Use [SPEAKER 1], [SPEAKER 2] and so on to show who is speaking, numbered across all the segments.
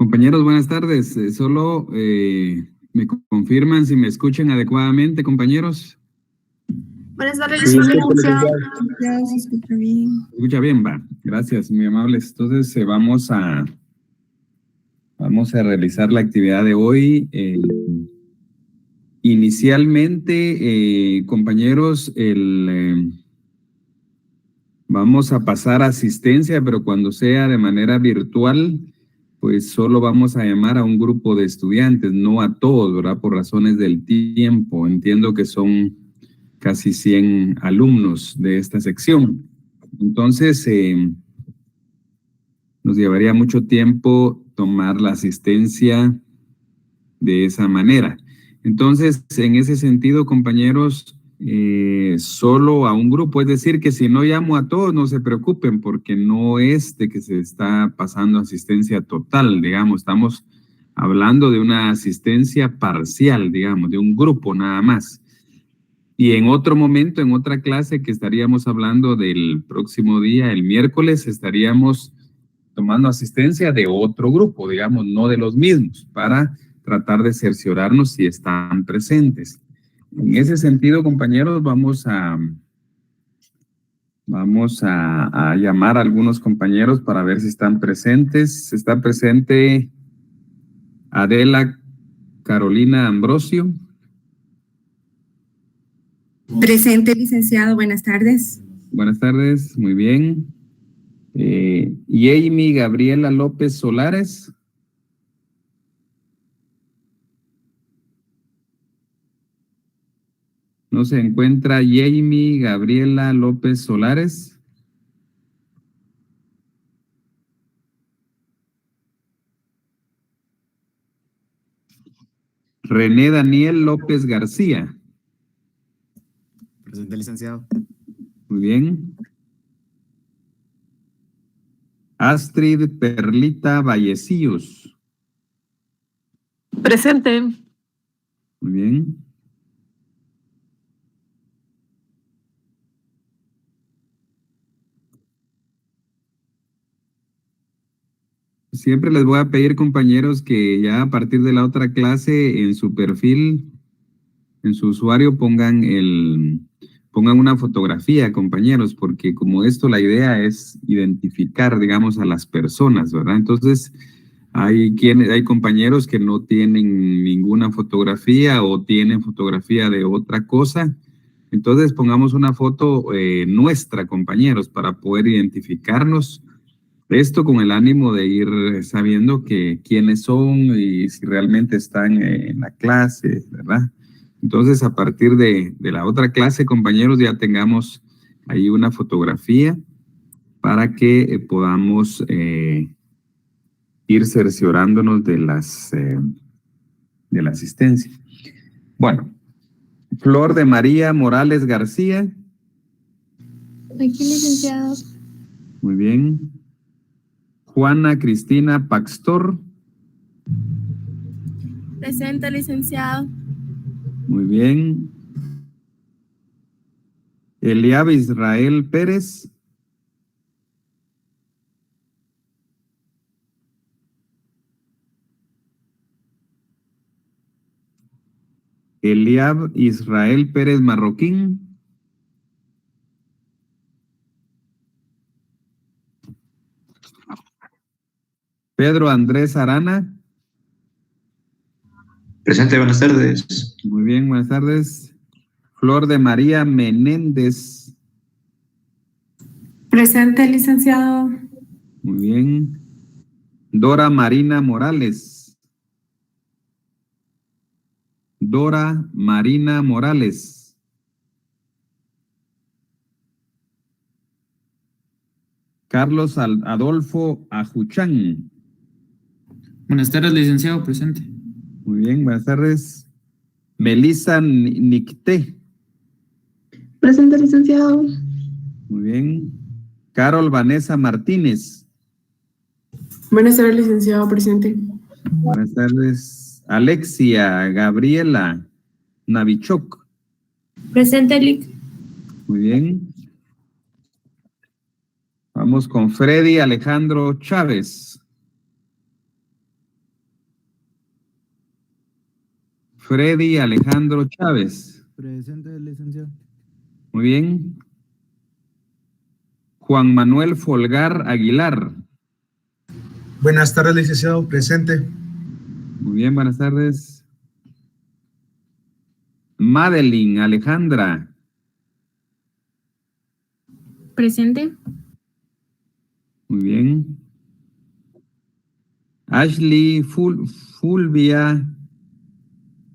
[SPEAKER 1] Compañeros, buenas tardes. Solo me confirman si me escuchan adecuadamente, compañeros.
[SPEAKER 2] Buenas tardes,
[SPEAKER 3] Sí,
[SPEAKER 2] licenciado.
[SPEAKER 3] ya se escucha bien.
[SPEAKER 1] ¿Se escucha bien? Va. Gracias, muy amables. Entonces, vamos a realizar la actividad de hoy. Inicialmente, compañeros, vamos a pasar asistencia, pero cuando sea de manera virtual, pues solo vamos a llamar a un grupo de estudiantes, no a todos, ¿verdad? Por razones del tiempo. Entiendo que son casi 100 alumnos de esta sección. Entonces, nos llevaría mucho tiempo tomar la asistencia de esa manera. Entonces, en ese sentido, compañeros, solo a un grupo, es decir, que si no llamo a todos, no se preocupen, porque no es de que se está pasando asistencia total, digamos, estamos hablando de una asistencia parcial, digamos, de un grupo nada más. Y en otro momento, en otra clase que estaríamos hablando del próximo día, el miércoles, estaríamos tomando asistencia de otro grupo, digamos, no de los mismos, para tratar de cerciorarnos si están presentes. En ese sentido, compañeros, vamos a llamar a algunos compañeros para ver si están presentes. Está presente Adela Carolina Ambrosio.
[SPEAKER 3] Presente, licenciado. Buenas tardes.
[SPEAKER 1] Buenas tardes, muy bien. Y Amy Gabriela López Solares. No se encuentra Jamie Gabriela López Solares. René Daniel López García.
[SPEAKER 4] Presente, licenciado.
[SPEAKER 1] Muy bien. Astrid Perlita Vallecillos.
[SPEAKER 2] Presente.
[SPEAKER 1] Muy bien. Siempre les voy a pedir, compañeros, que ya a partir de la otra clase en su perfil, en su usuario, pongan una fotografía, compañeros, porque como esto la idea es identificar, digamos, a las personas, ¿verdad? Entonces, hay compañeros que no tienen ninguna fotografía o tienen fotografía de otra cosa. Entonces, pongamos una foto nuestra, compañeros, para poder identificarnos. Esto con el ánimo de ir sabiendo quiénes son y si realmente están en la clase, ¿verdad? Entonces, a partir de la otra clase, compañeros, ya tengamos ahí una fotografía para que podamos ir cerciorándonos de la asistencia. Bueno, Flor de María Morales García.
[SPEAKER 2] Aquí, licenciado.
[SPEAKER 1] Muy bien. Juana Cristina Paxtor.
[SPEAKER 2] Presente, licenciado.
[SPEAKER 1] Muy bien. Eliab Israel Pérez. Eliab Israel Pérez Marroquín. Pedro Andrés Arana.
[SPEAKER 5] Presente, buenas tardes.
[SPEAKER 1] Muy bien, buenas tardes. Flor de María Menéndez.
[SPEAKER 3] Presente, licenciado.
[SPEAKER 1] Muy bien. Dora Marina Morales. Dora Marina Morales. Carlos Adolfo Ajuchán.
[SPEAKER 6] Buenas tardes, licenciado, presente.
[SPEAKER 1] Muy bien, buenas tardes. Melissa Nicté.
[SPEAKER 2] Presente, licenciado.
[SPEAKER 1] Muy bien. Carol Vanessa Martínez.
[SPEAKER 7] Buenas tardes, licenciado, presente.
[SPEAKER 1] Buenas tardes. Alexia Gabriela Navichok.
[SPEAKER 2] Presente, Lic.
[SPEAKER 1] Muy bien. Vamos con Freddy Alejandro Chávez. Freddy Alejandro Chávez.
[SPEAKER 4] Presente, licenciado.
[SPEAKER 1] Muy bien. Juan Manuel Folgar Aguilar.
[SPEAKER 8] Buenas tardes, licenciado. Presente.
[SPEAKER 1] Muy bien, buenas tardes. Madeline Alejandra.
[SPEAKER 2] Presente.
[SPEAKER 1] Muy bien. Ashley Fulvia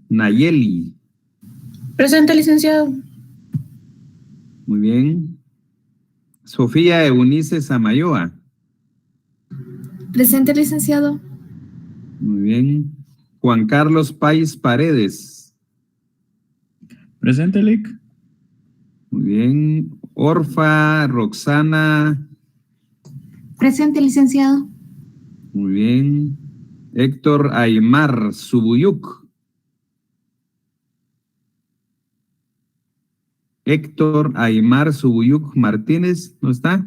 [SPEAKER 1] Nayeli.
[SPEAKER 2] Presente, licenciado.
[SPEAKER 1] Muy bien. Sofía Eunice Samayoa.
[SPEAKER 2] Presente, licenciado.
[SPEAKER 1] Muy bien. Juan Carlos Páez Paredes.
[SPEAKER 6] Presente, Lic.
[SPEAKER 1] Muy bien. Orfa Roxana.
[SPEAKER 3] Presente, licenciado.
[SPEAKER 1] Muy bien. Héctor Aymar Subuyuk. Héctor Aymar Subuyuk Martínez, ¿no está?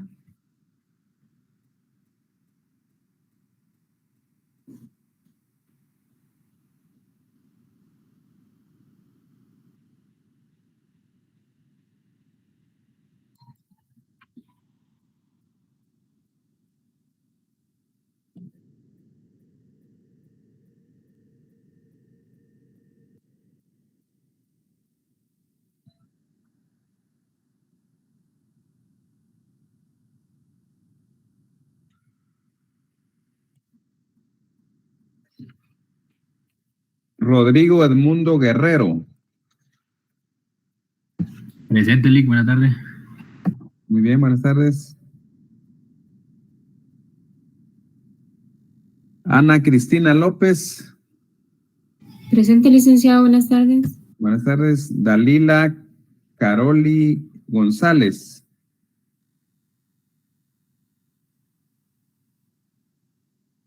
[SPEAKER 1] Rodrigo Edmundo Guerrero.
[SPEAKER 6] Presente, Lic. Buenas tardes.
[SPEAKER 1] Muy bien, buenas tardes. Ana Cristina López.
[SPEAKER 2] Presente, licenciado. Buenas tardes.
[SPEAKER 1] Buenas tardes. Dalila Caroli González.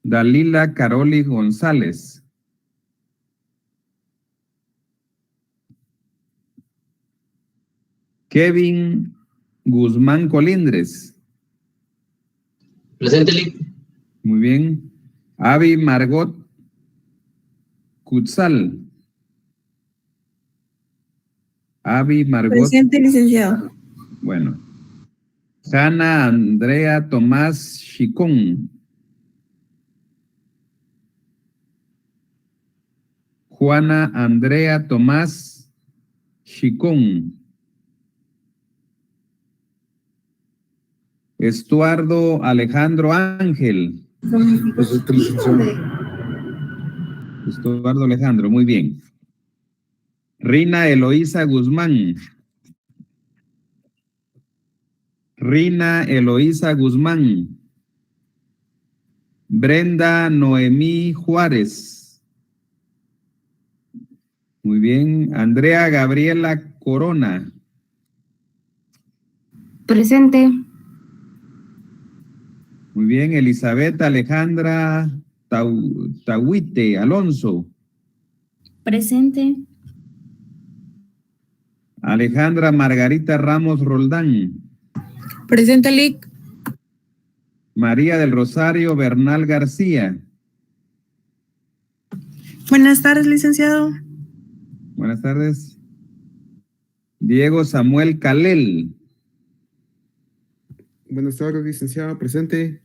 [SPEAKER 1] Dalila Caroli González. Kevin Guzmán Colindres.
[SPEAKER 5] Presente, Lic.
[SPEAKER 1] Muy bien. Avi Margot Cutzal. Avi Margot.
[SPEAKER 3] Presente, licenciado.
[SPEAKER 1] Bueno. Hanna Andrea Tomás Chicón. Juana Andrea Tomás Chicón. Estuardo Alejandro Ángel.
[SPEAKER 8] Presente, licenciado.
[SPEAKER 1] Estuardo Alejandro, muy bien. Rina Eloísa Guzmán. Rina Eloísa Guzmán. Brenda Noemí Juárez. Muy bien. Andrea Gabriela Corona.
[SPEAKER 2] Presente.
[SPEAKER 1] Muy bien. Elizabeth Alejandra Tahuite Alonso.
[SPEAKER 2] Presente.
[SPEAKER 1] Alejandra Margarita Ramos Roldán.
[SPEAKER 3] Presente, Lic.
[SPEAKER 1] María del Rosario Bernal García.
[SPEAKER 3] Buenas tardes, licenciado.
[SPEAKER 1] Buenas tardes. Diego Samuel Calel.
[SPEAKER 4] Buenas tardes, licenciado. Presente.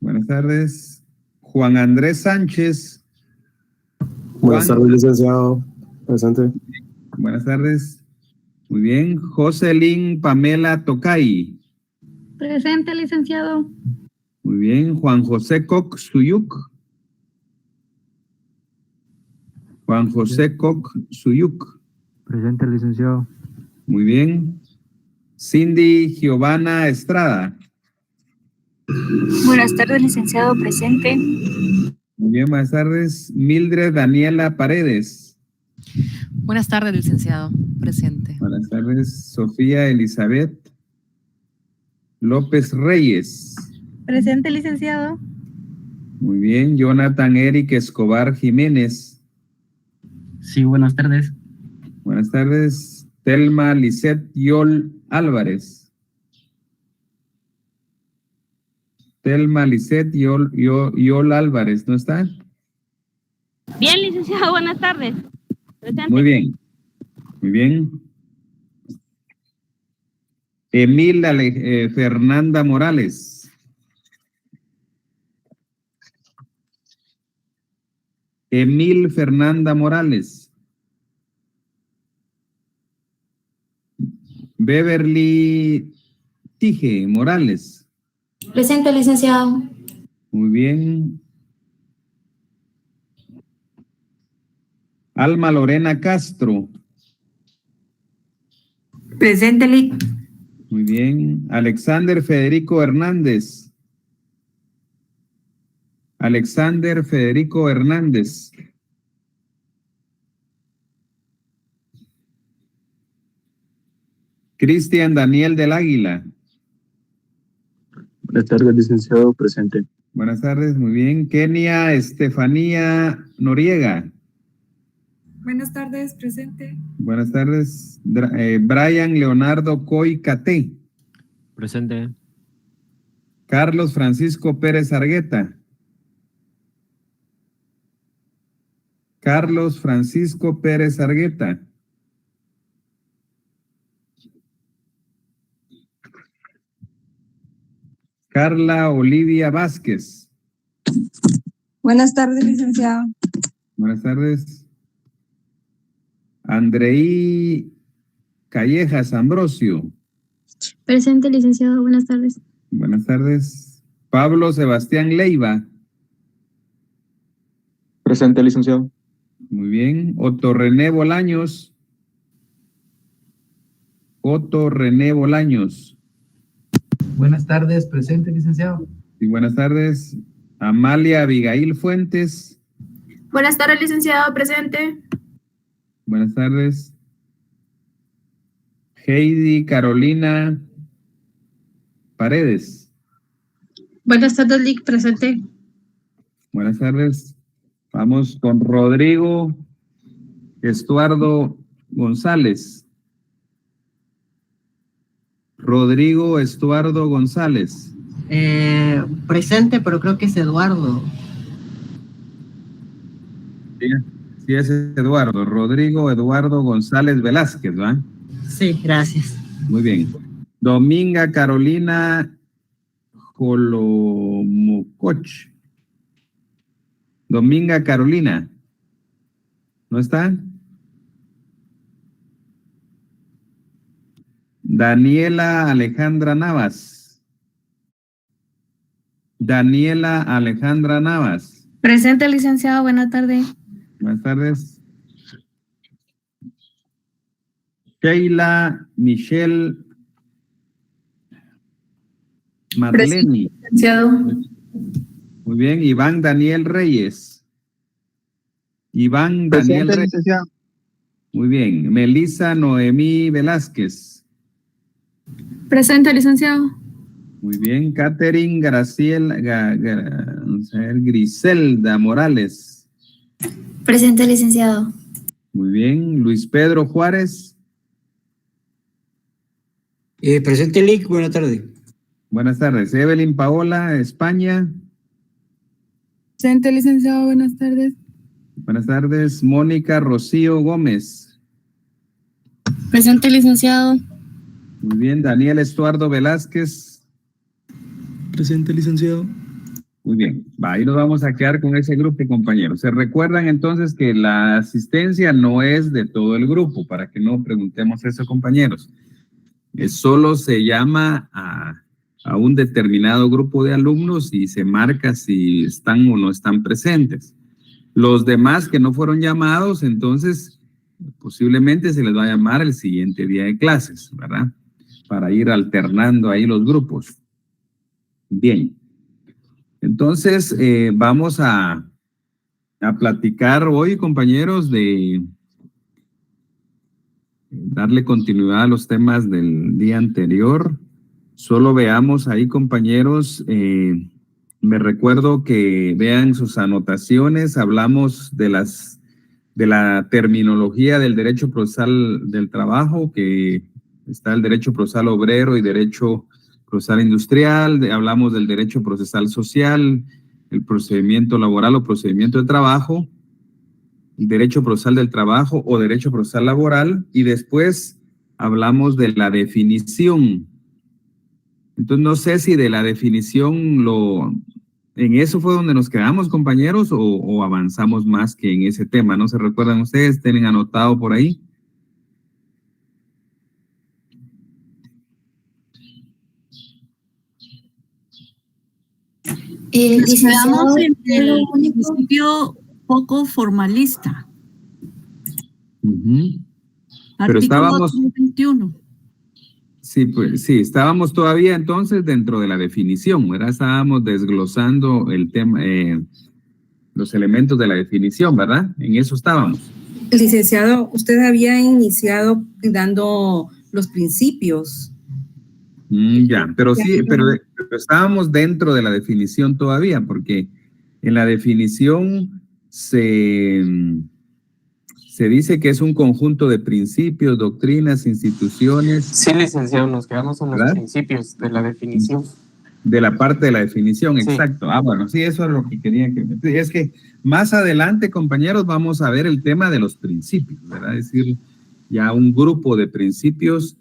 [SPEAKER 1] Buenas tardes. Juan Andrés Sánchez.
[SPEAKER 9] Buenas tardes, licenciado. Presente.
[SPEAKER 1] Buenas tardes. Muy bien. Jocelyn Pamela Tocay.
[SPEAKER 2] Presente, licenciado.
[SPEAKER 1] Muy bien. Juan José Koch Suyuk. Juan José Koch Suyuk.
[SPEAKER 9] Presente, licenciado.
[SPEAKER 1] Muy bien. Cindy Giovanna Estrada.
[SPEAKER 2] Buenas tardes, licenciado. Presente.
[SPEAKER 1] Muy bien, buenas tardes. Mildred Daniela Paredes.
[SPEAKER 10] Buenas tardes, licenciado. Presente.
[SPEAKER 1] Buenas tardes. Sofía Elizabeth López Reyes.
[SPEAKER 2] Presente, licenciado.
[SPEAKER 1] Muy bien. Jonathan Eric Escobar Jiménez.
[SPEAKER 6] Sí, buenas tardes.
[SPEAKER 1] Buenas tardes. Telma Lisette Yol Álvarez. Telma Lisette Yol Álvarez, ¿no está?
[SPEAKER 2] Bien, licenciado. Buenas tardes.
[SPEAKER 1] Muy bien. Muy bien. Fernanda Morales. Emil Fernanda Morales. Beverly Tige Morales.
[SPEAKER 2] Presente, licenciado.
[SPEAKER 1] Muy bien. Alma Lorena Castro.
[SPEAKER 3] Presente, Lic.
[SPEAKER 1] Muy bien. Alexander Federico Hernández. Alexander Federico Hernández. Cristian Daniel del Águila.
[SPEAKER 9] Buenas tardes, licenciado. Presente.
[SPEAKER 1] Buenas tardes, muy bien. Kenia Estefanía Noriega.
[SPEAKER 3] Buenas tardes, presente.
[SPEAKER 1] Buenas tardes. Brian Leonardo Coy Caté.
[SPEAKER 9] Presente.
[SPEAKER 1] Carlos Francisco Pérez Argueta. Carlos Francisco Pérez Argueta. Carla Olivia Vázquez.
[SPEAKER 3] Buenas tardes, licenciado.
[SPEAKER 1] Buenas tardes. Andreí Callejas Ambrosio.
[SPEAKER 2] Presente, licenciado. Buenas tardes.
[SPEAKER 1] Buenas tardes. Pablo Sebastián Leiva.
[SPEAKER 9] Presente, licenciado.
[SPEAKER 1] Muy bien. Otto René Bolaños. Otto René Bolaños.
[SPEAKER 6] Buenas tardes, presente, licenciado.
[SPEAKER 1] Y buenas tardes. Amalia Abigail Fuentes.
[SPEAKER 7] Buenas tardes, licenciado. Presente.
[SPEAKER 1] Buenas tardes. Heidi Carolina Paredes.
[SPEAKER 2] Buenas tardes, Lic. Presente.
[SPEAKER 1] Buenas tardes. Vamos con Rodrigo Estuardo González. Rodrigo Estuardo González.
[SPEAKER 3] Presente, pero creo que es Eduardo.
[SPEAKER 1] Sí, es Eduardo. Rodrigo Eduardo González Velázquez, ¿va?
[SPEAKER 3] Sí, gracias.
[SPEAKER 1] Muy bien. Dominga Carolina Jolomococh. Dominga Carolina. ¿No está? Daniela Alejandra Navas. Daniela Alejandra Navas.
[SPEAKER 2] Presente, licenciado. Buenas tardes.
[SPEAKER 1] Buenas tardes. Sheila Michelle Marleni.
[SPEAKER 7] Licenciado.
[SPEAKER 1] Muy bien. Iván Daniel Reyes. Iván Daniel Reyes.
[SPEAKER 9] Licenciado.
[SPEAKER 1] Muy bien. Melissa Noemí Velázquez.
[SPEAKER 2] Presente, licenciado.
[SPEAKER 1] Muy bien. Catherine Griselda Morales.
[SPEAKER 2] Presente, licenciado.
[SPEAKER 1] Muy bien. Luis Pedro Juárez.
[SPEAKER 6] Presente, Lic. Buenas tardes.
[SPEAKER 1] Buenas tardes. Evelyn Paola España.
[SPEAKER 3] Presente, licenciado. Buenas tardes.
[SPEAKER 1] Buenas tardes. Mónica Rocío Gómez.
[SPEAKER 2] Presente, licenciado.
[SPEAKER 1] Muy bien. Daniel Estuardo Velázquez.
[SPEAKER 4] Presente, licenciado.
[SPEAKER 1] Muy bien. Ahí nos vamos a quedar con ese grupo de compañeros. Se recuerdan entonces que la asistencia no es de todo el grupo, para que no preguntemos eso, compañeros. Solo se llama a un determinado grupo de alumnos y se marca si están o no están presentes. Los demás que no fueron llamados, entonces posiblemente se les va a llamar el siguiente día de clases, ¿verdad? Para ir alternando ahí los grupos. Bien. Entonces, vamos a platicar hoy, compañeros, de darle continuidad a los temas del día anterior. Solo veamos ahí, compañeros, me recuerdo que vean sus anotaciones. Hablamos de la terminología del derecho procesal del trabajo, que está el derecho procesal obrero y derecho procesal industrial. Hablamos del derecho procesal social, el procedimiento laboral o procedimiento de trabajo. derecho procesal del trabajo o derecho procesal laboral, y después hablamos de la definición. Entonces, no sé si de la definición en eso fue donde nos quedamos, compañeros, o avanzamos más que en ese tema. ¿No se recuerdan ustedes? ¿Tienen anotado por ahí?
[SPEAKER 11] Quedamos en el principio poco formalista.
[SPEAKER 1] Pero estábamos...
[SPEAKER 11] 21.
[SPEAKER 1] Sí, pues sí, estábamos todavía entonces dentro de la definición, ¿verdad? Estábamos desglosando el tema, los elementos de la definición, ¿verdad? En eso estábamos.
[SPEAKER 12] Licenciado, usted había iniciado dando los principios.
[SPEAKER 1] Ya, pero sí, pero estábamos dentro de la definición todavía, porque en la definición se dice que es un conjunto de principios, doctrinas, instituciones.
[SPEAKER 13] Sí, licenciado, nos quedamos en los principios de la definición.
[SPEAKER 1] De la parte de la definición,
[SPEAKER 13] sí.
[SPEAKER 1] Exacto. Bueno, sí, eso es lo que quería que... Es que más adelante, compañeros, vamos a ver el tema de los principios, ¿verdad? Es decir, ya un grupo de principios.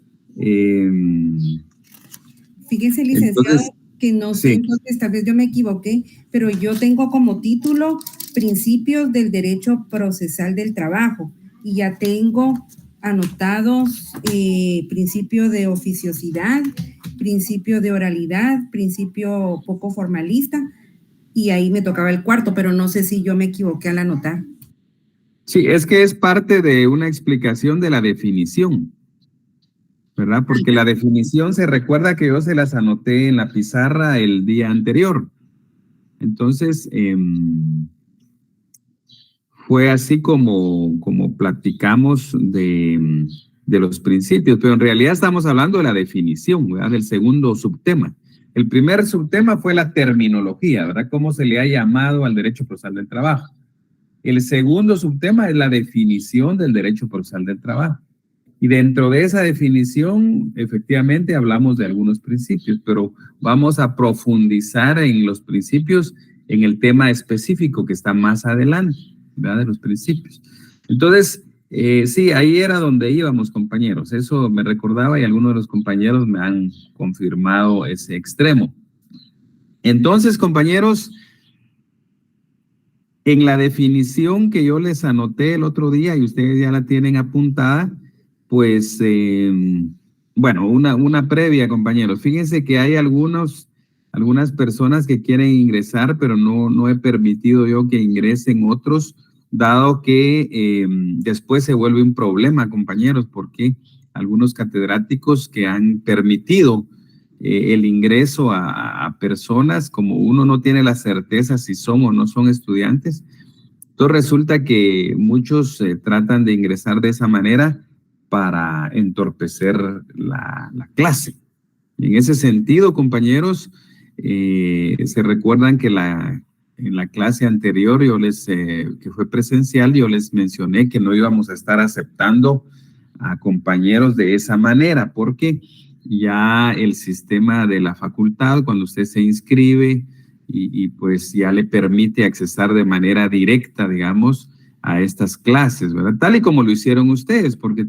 [SPEAKER 12] Fíjese, licenciado, que no sé, entonces tal vez yo me equivoqué, pero yo tengo como título Principios del Derecho Procesal del Trabajo, y ya tengo anotados principio de oficiosidad, principio de oralidad, principio poco formalista, y ahí me tocaba el cuarto, pero no sé si yo me equivoqué al anotar.
[SPEAKER 1] Sí, es que es parte de una explicación de la definición, ¿verdad? Porque la definición se recuerda que yo se las anoté en la pizarra el día anterior. Entonces, fue así como platicamos de los principios, pero en realidad estamos hablando de la definición, ¿verdad? Del segundo subtema. El primer subtema fue la terminología, ¿verdad? Cómo se le ha llamado al derecho procesal del trabajo. El segundo subtema es la definición del derecho procesal del trabajo. Y dentro de esa definición, efectivamente, hablamos de algunos principios, pero vamos a profundizar en los principios en el tema específico que está más adelante, ¿verdad? De los principios. Entonces, sí, ahí era donde íbamos, compañeros. Eso me recordaba y algunos de los compañeros me han confirmado ese extremo. Entonces, compañeros, en la definición que yo les anoté el otro día y ustedes ya la tienen apuntada, pues, bueno, una previa, compañeros. Fíjense que hay algunas personas que quieren ingresar, pero no he permitido yo que ingresen otros, dado que después se vuelve un problema, compañeros, porque algunos catedráticos que han permitido el ingreso a personas, como uno no tiene la certeza si son o no son estudiantes, entonces resulta que muchos tratan de ingresar de esa manera para entorpecer la clase. En ese sentido, compañeros, se recuerdan que en la clase anterior, que fue presencial, yo les mencioné que no íbamos a estar aceptando a compañeros de esa manera, porque ya el sistema de la facultad, cuando usted se inscribe y pues ya le permite accesar de manera directa, digamos, a estas clases, ¿verdad? Tal y como lo hicieron ustedes, porque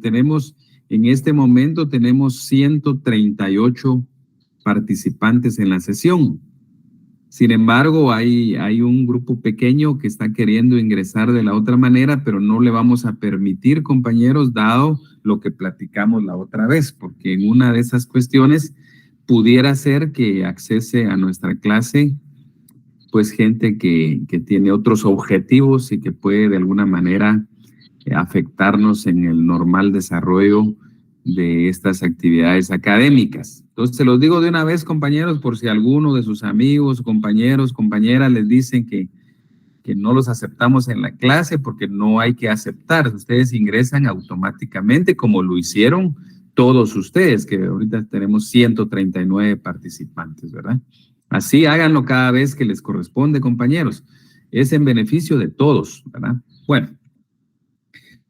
[SPEAKER 1] en este momento tenemos 138 participantes en la sesión. Sin embargo, hay un grupo pequeño que está queriendo ingresar de la otra manera, pero no le vamos a permitir, compañeros, dado lo que platicamos la otra vez, porque en una de esas cuestiones pudiera ser que accese a nuestra clase pues gente que tiene otros objetivos y que puede de alguna manera afectarnos en el normal desarrollo de estas actividades académicas. Entonces, se los digo de una vez, compañeros, por si alguno de sus amigos, compañeros, compañeras les dicen que no los aceptamos en la clase, porque no hay que aceptar. Ustedes ingresan automáticamente como lo hicieron todos ustedes, que ahorita tenemos 139 participantes, ¿verdad? Así háganlo cada vez que les corresponde, compañeros. Es en beneficio de todos, ¿verdad? Bueno.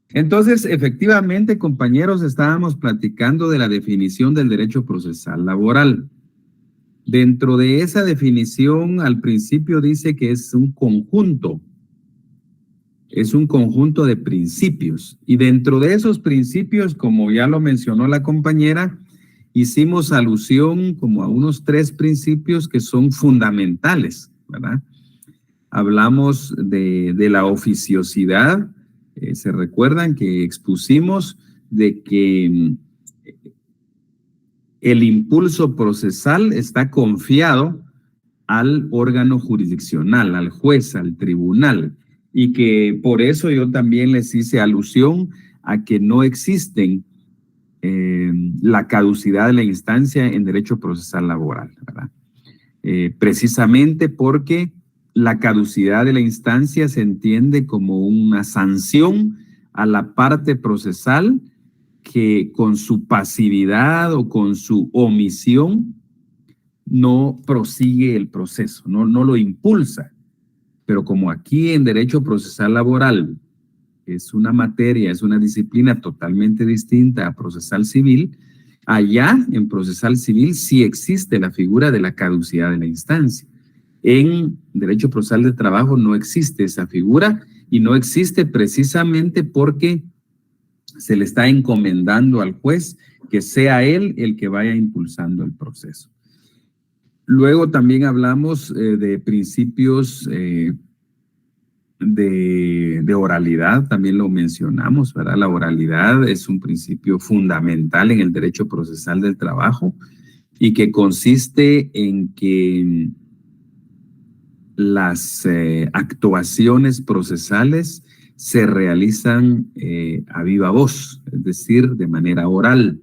[SPEAKER 1] Entonces, efectivamente, compañeros, estábamos platicando de la definición del derecho procesal laboral. Dentro de esa definición, al principio dice que es un conjunto es un conjunto de principios. Y dentro de esos principios, como ya lo mencionó la compañera, hicimos alusión como a unos 3 principios que son fundamentales, ¿verdad? Hablamos de la oficiosidad. Se recuerdan que expusimos de que el impulso procesal está confiado al órgano jurisdiccional, al juez, al tribunal, y que por eso yo también les hice alusión a que no existen la caducidad de la instancia en derecho procesal laboral, ¿verdad? Precisamente porque la caducidad de la instancia se entiende como una sanción a la parte procesal que con su pasividad o con su omisión no prosigue el proceso, no lo impulsa. Pero como aquí en derecho procesal laboral es una materia, es una disciplina totalmente distinta a procesal civil, allá en procesal civil sí existe la figura de la caducidad de la instancia. En derecho procesal de trabajo no existe esa figura y no existe precisamente porque se le está encomendando al juez que sea él el que vaya impulsando el proceso. Luego también hablamos de principios de oralidad, también lo mencionamos, ¿verdad? La oralidad es un principio fundamental en el derecho procesal del trabajo y que consiste en que las actuaciones procesales se realizan a viva voz, es decir, de manera oral.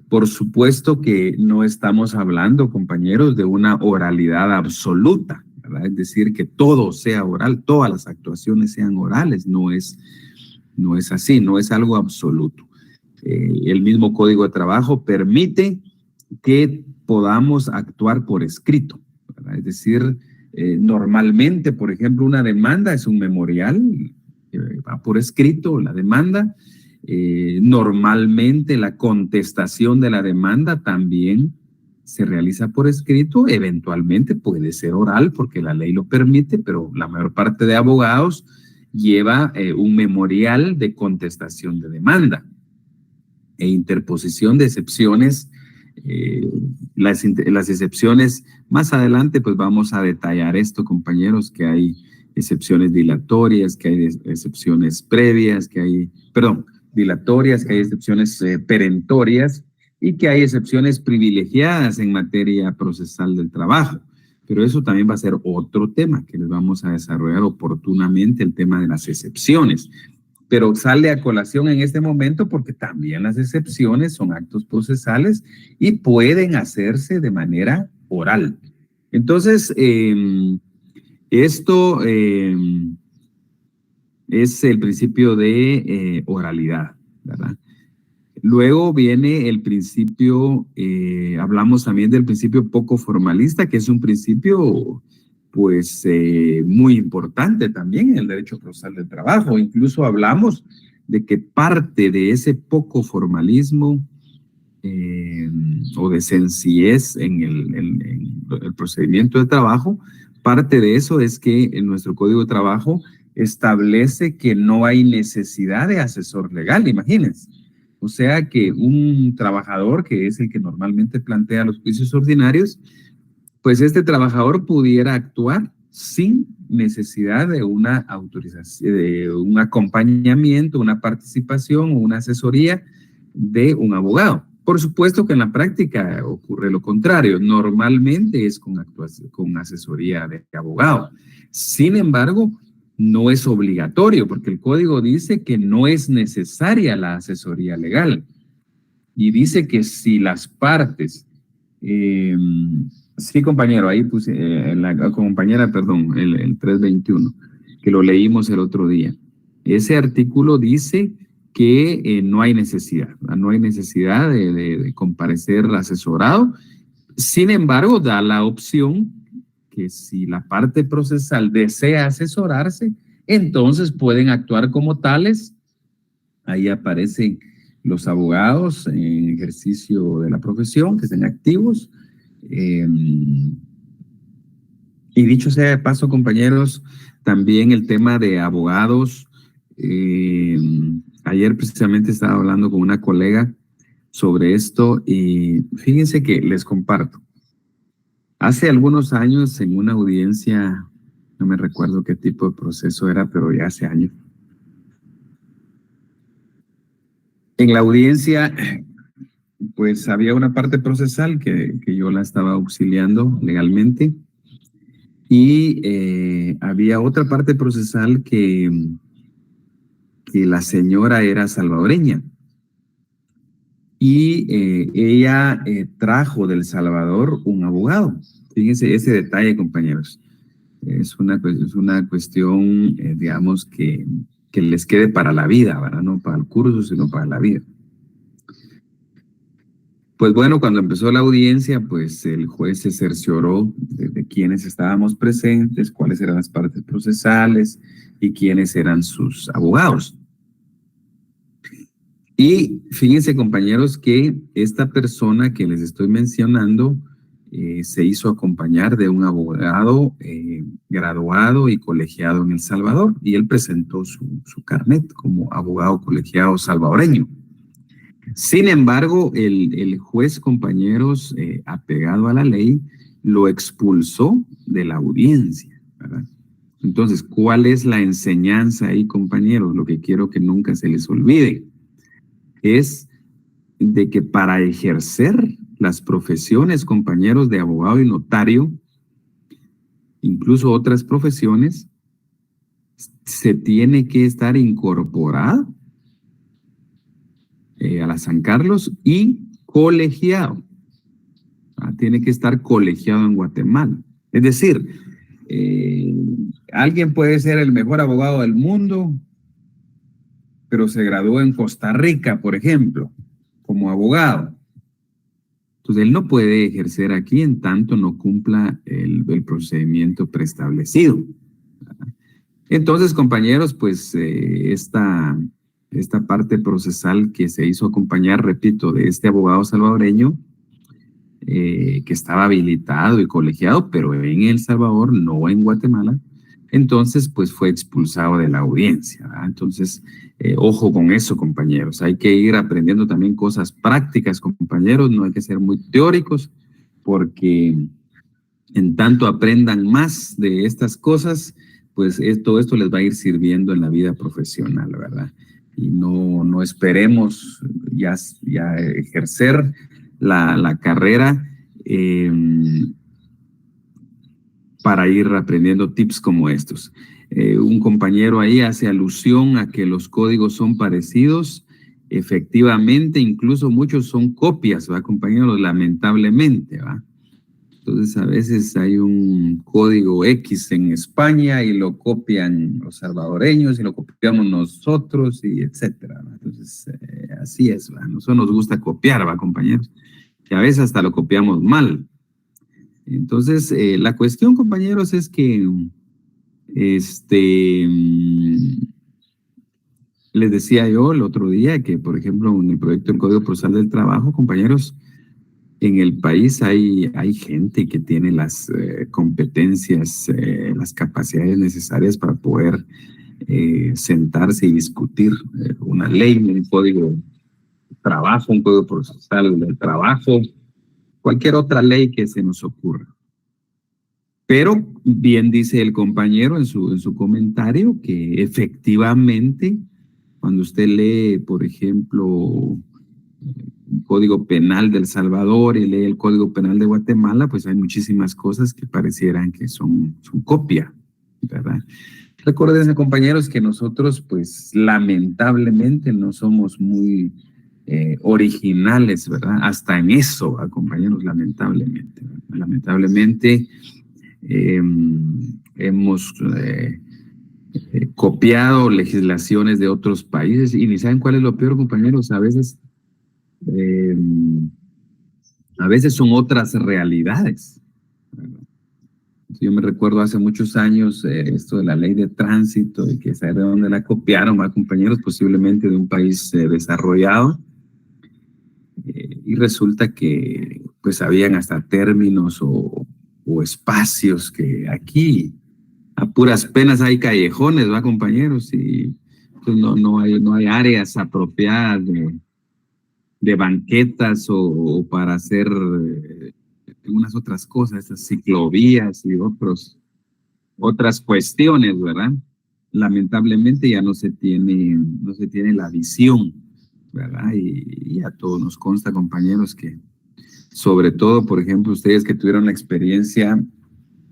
[SPEAKER 1] Por supuesto que no estamos hablando, compañeros, de una oralidad absoluta, ¿verdad? Es decir, que todo sea oral, todas las actuaciones sean orales, no es así, no es algo absoluto. El mismo Código de Trabajo permite que podamos actuar por escrito, ¿verdad? Es decir, normalmente, por ejemplo, una demanda es un memorial, va por escrito la demanda. Normalmente la contestación de la demanda también se realiza por escrito, eventualmente puede ser oral porque la ley lo permite, pero la mayor parte de abogados lleva un memorial de contestación de demanda e interposición de excepciones. Las excepciones, más adelante pues vamos a detallar esto, compañeros, que hay excepciones dilatorias, que hay excepciones previas, dilatorias, que hay excepciones perentorias y que hay excepciones privilegiadas en materia procesal del trabajo. Pero eso también va a ser otro tema que les vamos a desarrollar oportunamente, el tema de las excepciones. Pero sale a colación en este momento porque también las excepciones son actos procesales y pueden hacerse de manera oral. Entonces, esto es el principio de oralidad, ¿verdad? Luego viene el principio, hablamos también del principio poco formalista, que es un principio pues muy importante también en el derecho procesal del trabajo. Incluso hablamos de que parte de ese poco formalismo o de sencillez en el procedimiento de trabajo, parte de eso es que en nuestro Código de Trabajo establece que no hay necesidad de asesor legal, imagínense. O sea que un trabajador, que es el que normalmente plantea los juicios ordinarios, pues este trabajador pudiera actuar sin necesidad de una autorización, de un acompañamiento, una participación o una asesoría de un abogado. Por supuesto que en la práctica ocurre lo contrario. Normalmente es con asesoría de abogado. Sin embargo, no es obligatorio porque el código dice que no es necesaria la asesoría legal. Y dice que si las partes... sí, compañero, ahí puse, la compañera, perdón, el 321, que lo leímos el otro día. Ese artículo dice que no hay necesidad, no hay necesidad de comparecer asesorado. Sin embargo, da la opción que si la parte procesal desea asesorarse, entonces pueden actuar como tales. Ahí aparecen los abogados en ejercicio de la profesión, que estén activos. Y dicho sea de paso, compañeros, También el tema de abogados. Ayer precisamente estaba hablando con una colega sobre esto y fíjense que les comparto. Hace algunos años en una audiencia, no me recuerdo qué tipo de proceso era, pero ya hace años. En la audiencia, pues había una parte procesal que yo la estaba auxiliando legalmente y había otra parte procesal que la señora era salvadoreña y ella trajo del Salvador un abogado. Fíjense ese detalle, compañeros. Es una cuestión, digamos, que les quede para la vida, ¿verdad? No para el curso, sino para la vida. Pues bueno, cuando empezó la audiencia, pues el juez se cercioró de quiénes estábamos presentes, cuáles eran las partes procesales y quiénes eran sus abogados. Y fíjense, compañeros, que esta persona que les estoy mencionando se hizo acompañar de un abogado graduado y colegiado en El Salvador, y él presentó su carnet como abogado colegiado salvadoreño. Sin embargo, el juez, compañeros, apegado a la ley, lo expulsó de la audiencia, ¿verdad? Entonces, ¿cuál es la enseñanza ahí, compañeros? Lo que quiero que nunca se les olvide es de que para ejercer las profesiones, compañeros, de abogado y notario, incluso otras profesiones, se tiene que estar incorporado a la San Carlos y colegiado. Tiene que estar colegiado en Guatemala. Es decir, alguien puede ser el mejor abogado del mundo, pero se graduó en Costa Rica, por ejemplo, como abogado. Entonces, él no puede ejercer aquí en tanto no cumpla el procedimiento preestablecido. Entonces, compañeros, pues esta parte procesal que se hizo acompañar, repito, de este abogado salvadoreño, que estaba habilitado y colegiado, pero en El Salvador, no en Guatemala, entonces pues fue expulsado de la audiencia, ¿verdad? Entonces, ojo con eso, compañeros. Hay que ir aprendiendo también cosas prácticas, compañeros. No hay que ser muy teóricos, porque en tanto aprendan más de estas cosas, pues todo esto les va a ir sirviendo en la vida profesional, ¿verdad? Y no esperemos ya ejercer la carrera para ir aprendiendo tips como estos. Un compañero ahí hace alusión a que los códigos son parecidos. Efectivamente, incluso muchos son copias, ¿va, compañeros? Lamentablemente, ¿va? Entonces, a veces hay un código X en España y lo copian los salvadoreños y lo copiamos nosotros, y etcétera, ¿va? Entonces, así es, ¿va? Nosotros nos gusta copiar, ¿va, compañeros? Que a veces hasta lo copiamos mal. Entonces, la cuestión, compañeros, es que les decía yo el otro día que, por ejemplo, en el proyecto del Código Procesal del Trabajo, compañeros, en el país hay gente que tiene las competencias, las capacidades necesarias para poder sentarse y discutir una ley, un código de trabajo, un código procesal del trabajo, cualquier otra ley que se nos ocurra. Pero bien dice el compañero en su comentario que efectivamente cuando usted lee, por ejemplo, el Código Penal de El Salvador y lee el Código Penal de Guatemala, pues hay muchísimas cosas que parecieran que son copia, ¿verdad? Recuerden, compañeros, que nosotros, pues, lamentablemente no somos muy originales, ¿verdad? Hasta en eso, compañeros, lamentablemente. Lamentablemente hemos copiado legislaciones de otros países y ni saben cuál es lo peor, compañeros. A veces son otras realidades, ¿verdad? Yo me recuerdo hace muchos años esto de la ley de tránsito y que saber de dónde la copiaron, ¿verdad, compañeros? Posiblemente de un país desarrollado. Y resulta que pues habían hasta términos o espacios que aquí a puras penas hay callejones, ¿va, compañeros? Y pues, no hay áreas apropiadas de banquetas o para hacer algunas otras cosas, estas ciclovías y otras cuestiones, ¿verdad? Lamentablemente ya no se tiene la visión, ¿verdad? Y a todos nos consta, compañeros, que sobre todo, por ejemplo, ustedes que tuvieron la experiencia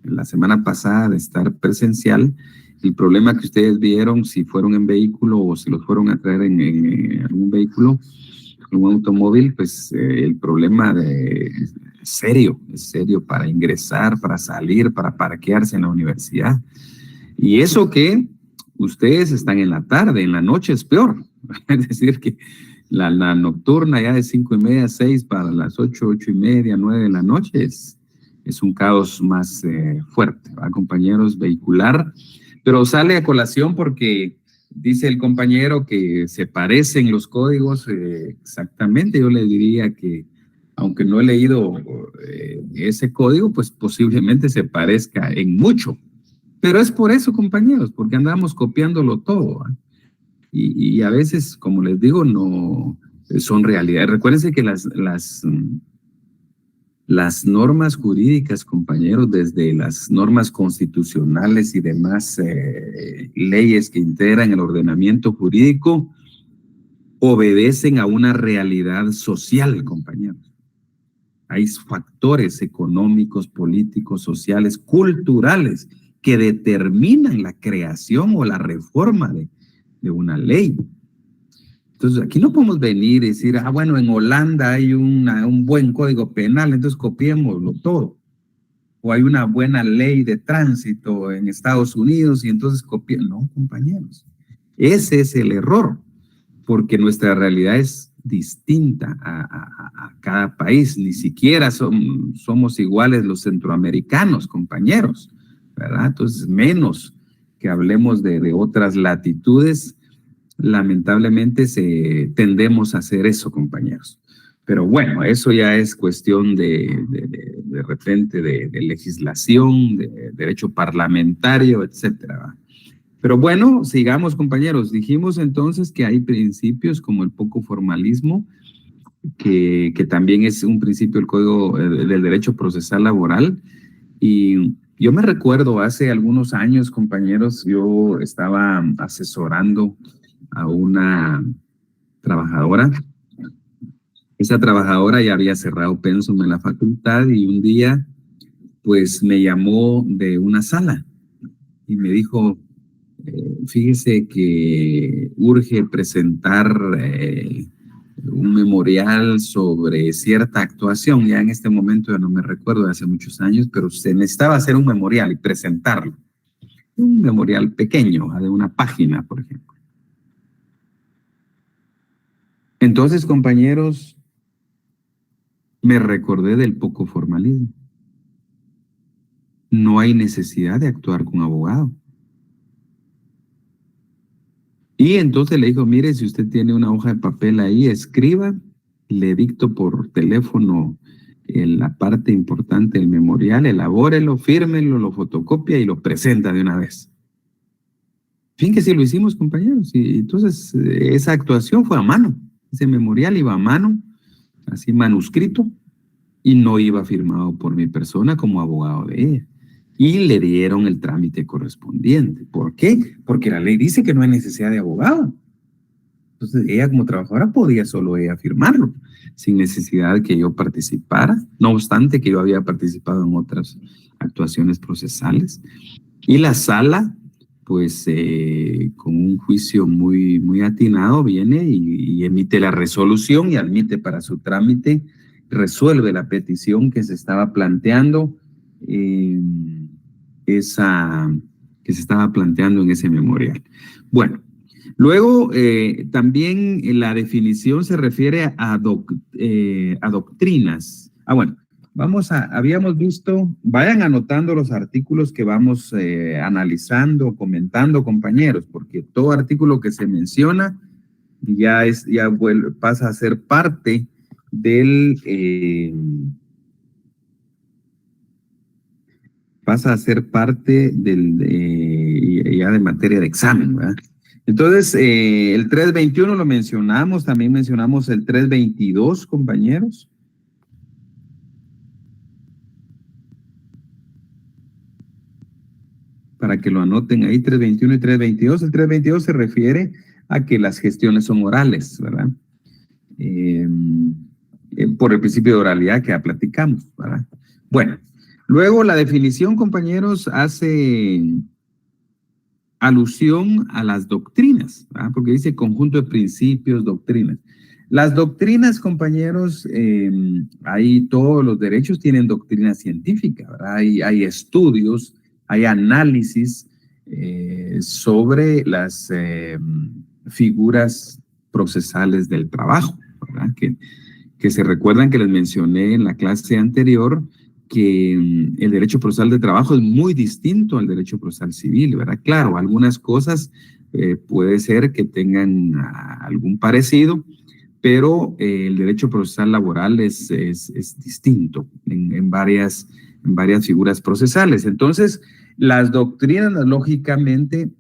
[SPEAKER 1] la semana pasada de estar presencial, el problema que ustedes vieron, si fueron en vehículo o si los fueron a traer en algún vehículo, un automóvil, pues el problema es serio para ingresar, para salir, para parquearse en la universidad. Y eso que ustedes están en la tarde, en la noche es peor. Es decir, que la nocturna ya de 5:30 a 6 para las 8:30, 9 de la noche es un caos más fuerte, ¿verdad, compañeros? Vehicular, pero sale a colación porque dice el compañero que se parecen los códigos exactamente. Yo le diría que, aunque no he leído ese código, pues posiblemente se parezca en mucho. Pero es por eso, compañeros, porque andamos copiándolo todo, ¿eh? Y a veces, como les digo, no son realidades. Recuérdense que las normas jurídicas, compañeros, desde las normas constitucionales y demás leyes que integran el ordenamiento jurídico, obedecen a una realidad social, compañeros. Hay factores económicos, políticos, sociales, culturales que determinan la creación o la reforma de una ley. Entonces, aquí no podemos venir y decir, bueno, en Holanda hay un buen código penal, entonces copiémoslo todo. O hay una buena ley de tránsito en Estados Unidos y entonces copiemos. No, compañeros. Ese es el error, porque nuestra realidad es distinta a cada país. Ni siquiera somos iguales los centroamericanos, compañeros, ¿verdad? Entonces, menos que hablemos de otras latitudes, lamentablemente tendemos a hacer eso, compañeros. Pero bueno, eso ya es cuestión de repente de legislación, de derecho parlamentario, etcétera. Pero bueno, sigamos, compañeros. Dijimos entonces que hay principios como el poco formalismo, que también es un principio del Código del Derecho Procesal Laboral. Y yo me recuerdo hace algunos años, compañeros, yo estaba asesorando a una trabajadora. Esa trabajadora ya había cerrado pensum en la facultad y un día pues me llamó de una sala y me dijo, fíjese que urge presentar un memorial sobre cierta actuación. Ya en este momento ya no me recuerdo, de hace muchos años, pero usted necesitaba hacer un memorial y presentarlo. Un memorial pequeño, de una página, por ejemplo. Entonces, compañeros, me recordé del poco formalismo. No hay necesidad de actuar con abogado. Y entonces le dijo, mire, si usted tiene una hoja de papel ahí, escriba, le dicto por teléfono la parte importante del memorial, elabórelo, fírmelo, lo fotocopia y lo presenta de una vez. Fin que sí lo hicimos, compañeros. Y entonces esa actuación fue a mano. Ese memorial iba a mano, así manuscrito, y no iba firmado por mi persona como abogado de ella. Y le dieron el trámite correspondiente. ¿Por qué? Porque la ley dice que no hay necesidad de abogado. Entonces ella como trabajadora podía solo ella firmarlo, sin necesidad de que yo participara, no obstante que yo había participado en otras actuaciones procesales. Y la sala, pues con un juicio muy, muy atinado, viene y emite la resolución y admite para su trámite, resuelve la petición que se estaba planteando, que se estaba planteando en ese memorial. Bueno, luego también la definición se refiere a doctrinas. Bueno, habíamos visto, vayan anotando los artículos que vamos analizando, comentando, compañeros, porque todo artículo que se menciona pasa a ser parte pasa a ser parte ya de materia de examen, ¿verdad? Entonces, el 321 lo mencionamos, también mencionamos el 322, compañeros. Para que lo anoten ahí, 321 y 322. El 322 se refiere a que las gestiones son orales, ¿verdad? Por el principio de oralidad que ya platicamos, ¿verdad? Bueno, luego la definición, compañeros, hace alusión a las doctrinas, ¿verdad? Porque dice conjunto de principios, doctrinas. Las doctrinas, compañeros, hay todos los derechos tienen doctrina científica, ¿verdad? Hay estudios, hay análisis sobre las figuras procesales del trabajo, ¿verdad? Que se recuerdan que les mencioné en la clase anterior que el derecho procesal de trabajo es muy distinto al derecho procesal civil, ¿verdad? Claro, algunas cosas puede ser que tengan algún parecido, pero el derecho procesal laboral es distinto en varias figuras procesales. Entonces, las doctrinas, lógicamente,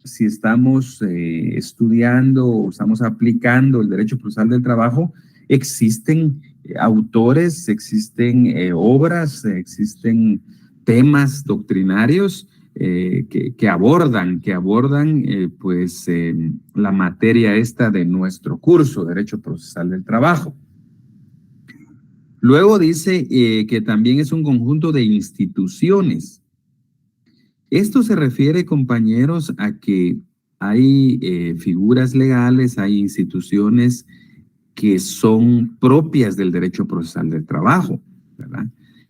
[SPEAKER 1] si estamos estudiando o estamos aplicando el derecho procesal del trabajo, existen autores, existen obras, existen temas doctrinarios que abordan la materia esta de nuestro curso, Derecho Procesal del Trabajo. Luego dice que también es un conjunto de instituciones. Esto se refiere, compañeros, a que hay figuras legales, hay instituciones que son propias del derecho procesal del trabajo, ¿verdad?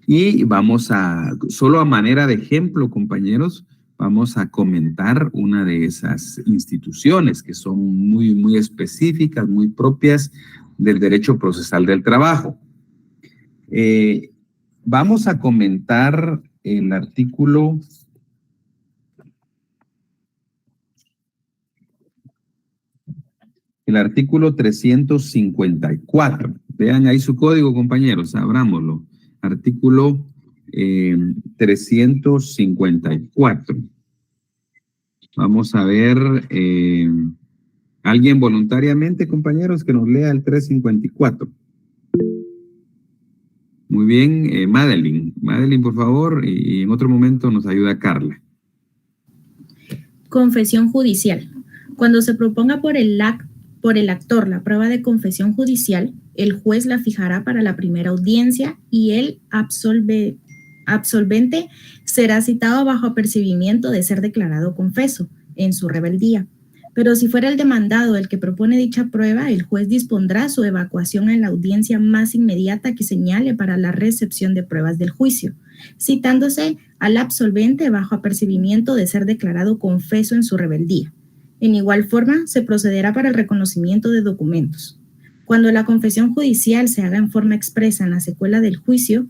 [SPEAKER 1] Y solo a manera de ejemplo, compañeros, vamos a comentar una de esas instituciones que son muy, muy específicas, muy propias del derecho procesal del trabajo. Vamos a comentar el artículo 354. Vean ahí su código, compañeros, abrámoslo. Artículo 354. Vamos a ver, alguien voluntariamente, compañeros, que nos lea el 354. Muy bien, Madeline. Madeline, por favor, y en otro momento nos ayuda Carla.
[SPEAKER 14] Confesión judicial. Cuando se proponga por el actor la prueba de confesión judicial, el juez la fijará para la primera audiencia y el absolvente será citado bajo apercibimiento de ser declarado confeso en su rebeldía. Pero si fuera el demandado el que propone dicha prueba, el juez dispondrá su evacuación en la audiencia más inmediata que señale para la recepción de pruebas del juicio, citándose al absolvente bajo apercibimiento de ser declarado confeso en su rebeldía. En igual forma, se procederá para el reconocimiento de documentos. Cuando la confesión judicial se haga en forma expresa en la secuela del juicio,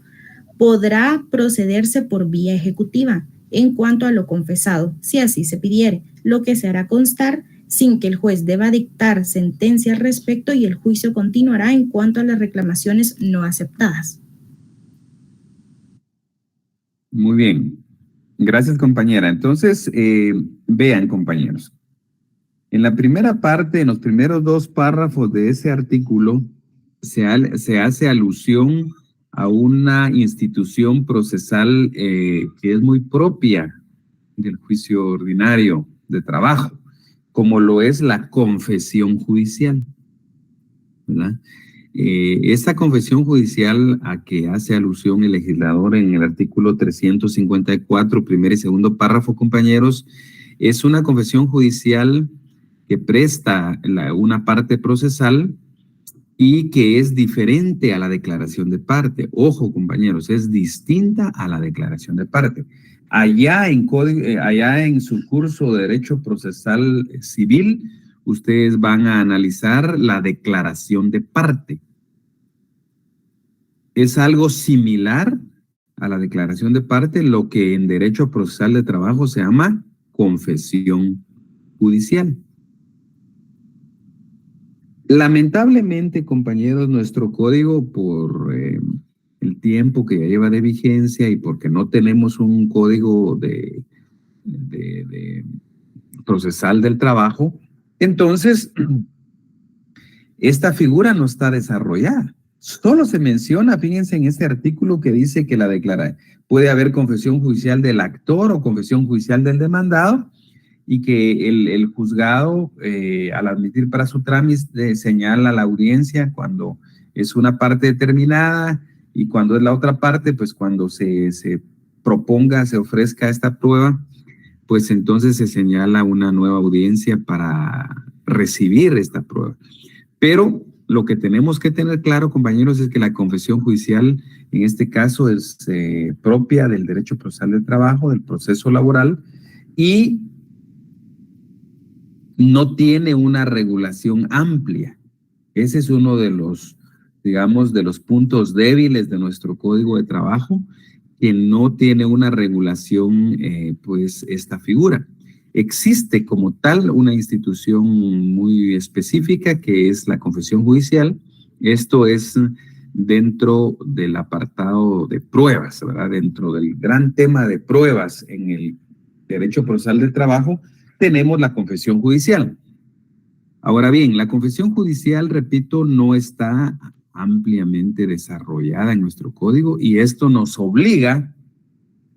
[SPEAKER 14] podrá procederse por vía ejecutiva en cuanto a lo confesado, si así se pidiere, lo que se hará constar sin que el juez deba dictar sentencia al respecto y el juicio continuará en cuanto a las reclamaciones no aceptadas.
[SPEAKER 1] Muy bien. Gracias, compañera. Entonces, vean, compañeros. En la primera parte, en los primeros dos párrafos de ese artículo, se hace alusión a una institución procesal que es muy propia del juicio ordinario de trabajo, como lo es la confesión judicial, ¿verdad? Esta confesión judicial a que hace alusión el legislador en el artículo 354, primer y segundo párrafo, compañeros, es una confesión judicial que presta una parte procesal y que es diferente a la declaración de parte. Ojo, compañeros, es distinta a la declaración de parte. Allá en su curso de Derecho Procesal Civil, ustedes van a analizar la declaración de parte. Es algo similar a la declaración de parte, lo que en Derecho Procesal de Trabajo se llama confesión judicial. Lamentablemente, compañeros, nuestro código por el tiempo que ya lleva de vigencia y porque no tenemos un código de procesal del trabajo, entonces esta figura no está desarrollada. Solo se menciona, fíjense en este artículo que dice que puede haber confesión judicial del actor o confesión judicial del demandado y que el juzgado al admitir para su trámite señala a la audiencia cuando es una parte determinada y cuando es la otra parte, pues cuando se proponga, se ofrezca esta prueba, pues entonces se señala una nueva audiencia para recibir esta prueba. Pero lo que tenemos que tener claro, compañeros, es que la confesión judicial, en este caso, es propia del derecho procesal del trabajo, del proceso laboral, y no tiene una regulación amplia. Ese es uno de los, digamos, de los puntos débiles de nuestro Código de Trabajo, que no tiene una regulación, pues, esta figura. Existe como tal una institución muy específica que es la confesión judicial. Esto es dentro del apartado de pruebas, ¿verdad? Dentro del gran tema de pruebas en el derecho procesal del trabajo, tenemos la confesión judicial. Ahora bien, la confesión judicial, repito, no está ampliamente desarrollada en nuestro código y esto nos obliga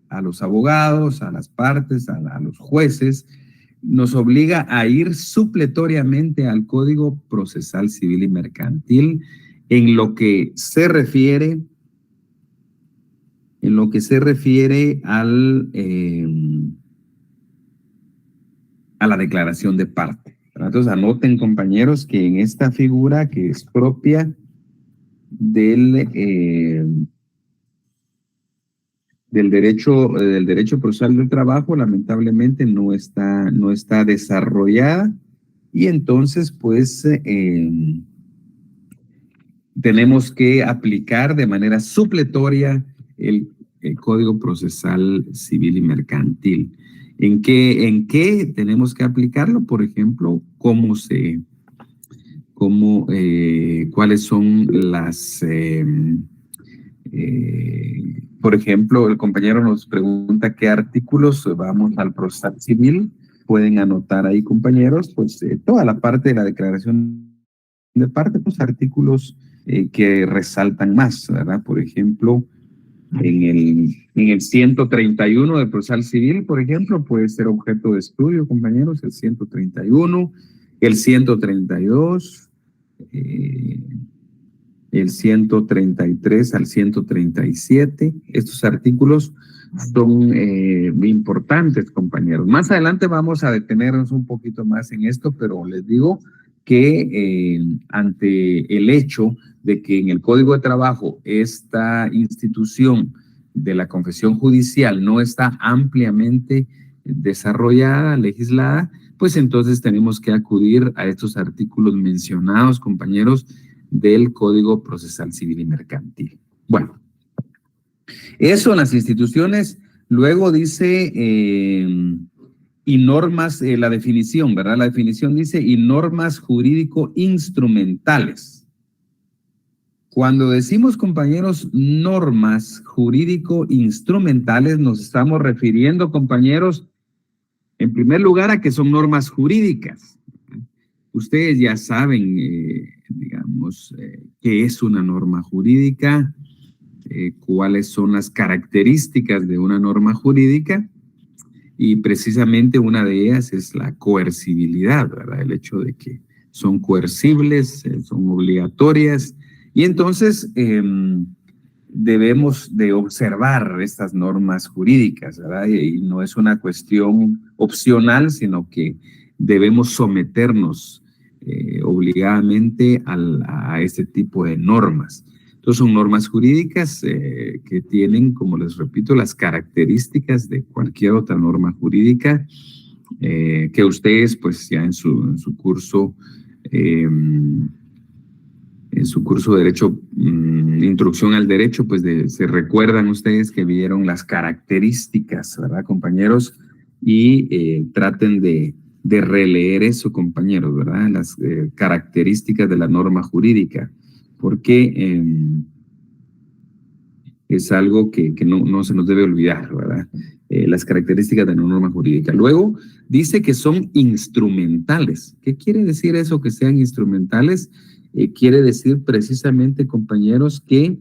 [SPEAKER 1] a los abogados, a las partes, a los jueces, nos obliga a ir supletoriamente al Código Procesal Civil y Mercantil en lo que se refiere a la declaración de parte. Entonces anoten, compañeros, que en esta figura que es propia del derecho procesal del trabajo, lamentablemente no está desarrollada y entonces pues tenemos que aplicar de manera supletoria el Código Procesal Civil y Mercantil. ¿En qué tenemos que aplicarlo? Por ejemplo, cuáles son las por ejemplo, el compañero nos pregunta qué artículos vamos al procesal civil. Pueden anotar ahí, compañeros, pues toda la parte de la declaración de parte, pues artículos que resaltan más, ¿verdad? Por ejemplo, en el 131 del procesal civil, por ejemplo, puede ser objeto de estudio, compañeros, el 131, el 132, el 133 al 137. Estos artículos son muy importantes, compañeros. Más adelante vamos a detenernos un poquito más en esto, pero les digo que ante el hecho de que en el Código de Trabajo esta institución de la confesión judicial no está ampliamente desarrollada, legislada, pues entonces tenemos que acudir a estos artículos mencionados, compañeros, del Código Procesal Civil y Mercantil. Bueno, eso en las instituciones. Luego dice, y normas, la definición, ¿verdad? La definición dice, y normas jurídico-instrumentales. Cuando decimos, compañeros, normas jurídico-instrumentales, nos estamos refiriendo, compañeros, en primer lugar a que son normas jurídicas. Ustedes ya saben, digamos, qué es una norma jurídica, cuáles son las características de una norma jurídica, y precisamente una de ellas es la coercibilidad, ¿verdad? El hecho de que son coercibles, son obligatorias, y entonces debemos de observar estas normas jurídicas, ¿verdad? Y no es una cuestión opcional, sino que debemos someternos obligadamente a este tipo de normas. Entonces son normas jurídicas que tienen, como les repito, las características de cualquier otra norma jurídica que ustedes pues ya en su curso de Derecho, Introducción al Derecho, pues se recuerdan ustedes que vieron las características, ¿verdad, compañeros? Y traten de releer eso, compañeros, ¿verdad? Las características de la norma jurídica, porque es algo que no se nos debe olvidar, ¿verdad? Las características de la norma jurídica. Luego dice que son instrumentales. ¿Qué quiere decir eso, que sean instrumentales? Quiere decir precisamente, compañeros, que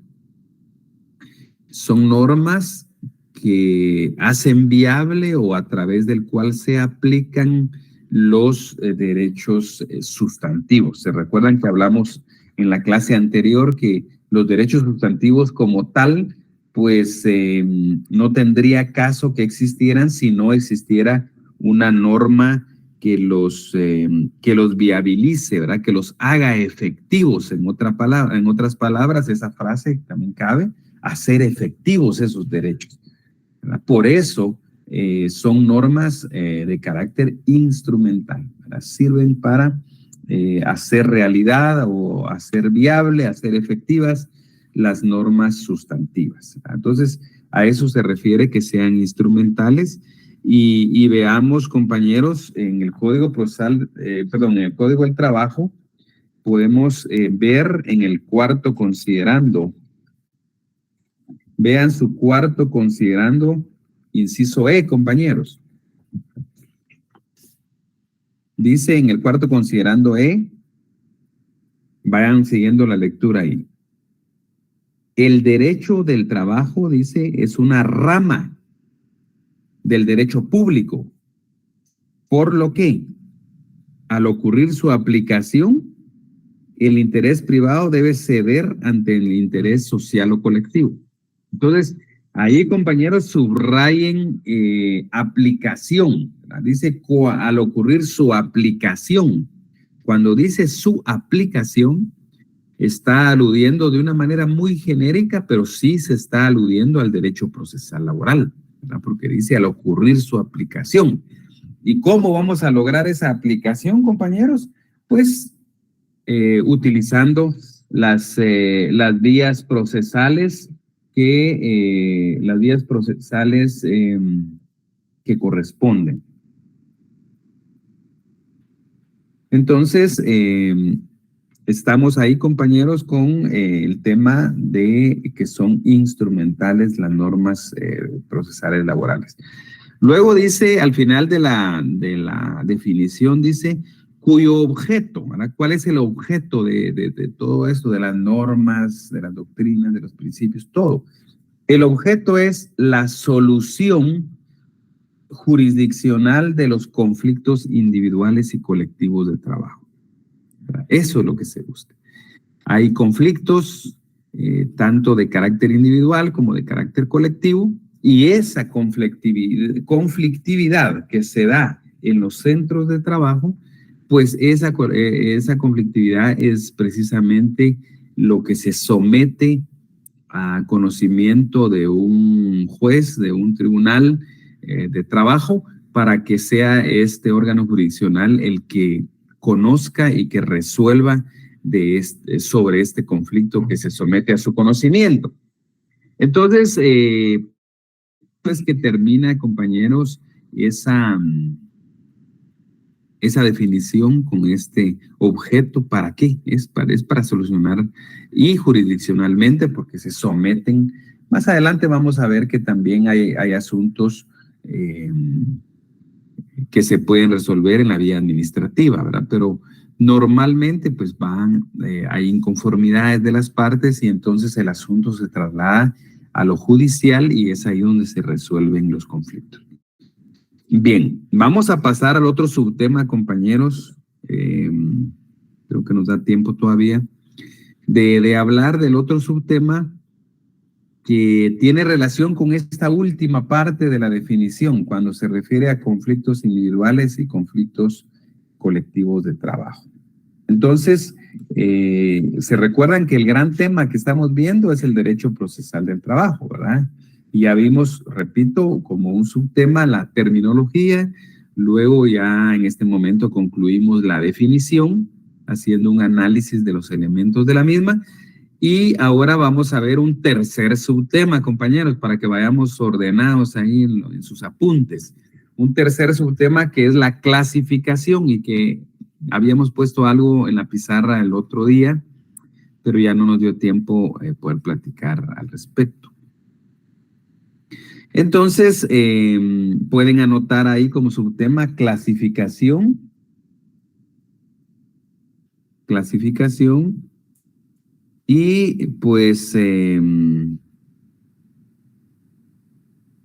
[SPEAKER 1] son normas que hacen viable o a través del cual se aplican los derechos sustantivos. ¿Se recuerdan que hablamos en la clase anterior que los derechos sustantivos como tal, pues no tendría caso que existieran si no existiera una norma que los viabilice, ¿verdad? Que los haga efectivos, en otras palabras, esa frase también cabe, hacer efectivos esos derechos, ¿verdad? Por eso son normas de carácter instrumental, ¿verdad? Sirven para hacer realidad o hacer viable, hacer efectivas las normas sustantivas. Entonces, a eso se refiere que sean instrumentales. Y veamos, compañeros, en el Código Procesal, en el Código del Trabajo, podemos ver en el cuarto considerando. Vean su cuarto considerando, inciso E, compañeros. Dice en el cuarto considerando E, vayan siguiendo la lectura ahí. El derecho del trabajo, dice, es una rama del derecho público, por lo que, al ocurrir su aplicación, el interés privado debe ceder ante el interés social o colectivo. Entonces, ahí, compañeros, subrayen aplicación, ¿verdad? Dice, al ocurrir su aplicación. Cuando dice su aplicación, está aludiendo de una manera muy genérica, pero sí se está aludiendo al derecho procesal laboral, ¿verdad? Porque dice al ocurrir su aplicación. ¿Y cómo vamos a lograr esa aplicación, compañeros? Pues utilizando las vías procesales que corresponden. Entonces, estamos ahí, compañeros, con el tema de que son instrumentales las normas procesales laborales. Luego dice, al final de la definición, dice, cuyo objeto, ¿verdad? ¿Cuál es el objeto de todo esto, de las normas, de las doctrinas, de los principios, todo? El objeto es la solución jurisdiccional de los conflictos individuales y colectivos de trabajo. Eso es lo que se busca. Hay conflictos tanto de carácter individual como de carácter colectivo, y esa conflictividad que se da en los centros de trabajo, pues esa conflictividad es precisamente lo que se somete a conocimiento de un juez, de un tribunal de trabajo, para que sea este órgano jurisdiccional el que conozca y que resuelva sobre este conflicto que se somete a su conocimiento. Entonces, pues que termina, compañeros, esa definición con este objeto. ¿Para qué? Es para solucionar, y jurisdiccionalmente, porque se someten. Más adelante vamos a ver que también hay asuntos que se pueden resolver en la vía administrativa, ¿verdad? Pero normalmente pues hay inconformidades de las partes y entonces el asunto se traslada a lo judicial y es ahí donde se resuelven los conflictos. Bien, vamos a pasar al otro subtema, compañeros. Creo que nos da tiempo todavía de hablar del otro subtema que tiene relación con esta última parte de la definición cuando se refiere a conflictos individuales y conflictos colectivos de trabajo. Entonces, se recuerdan que el gran tema que estamos viendo es el derecho procesal del trabajo, ¿verdad? Y ya vimos, repito, como un subtema la terminología, luego ya en este momento concluimos la definición, haciendo un análisis de los elementos de la misma, y ahora vamos a ver un tercer subtema, compañeros, para que vayamos ordenados ahí en sus apuntes. Un tercer subtema que es la clasificación y que habíamos puesto algo en la pizarra el otro día, pero ya no nos dio tiempo poder platicar al respecto. Entonces, pueden anotar ahí como subtema clasificación. Clasificación. Y pues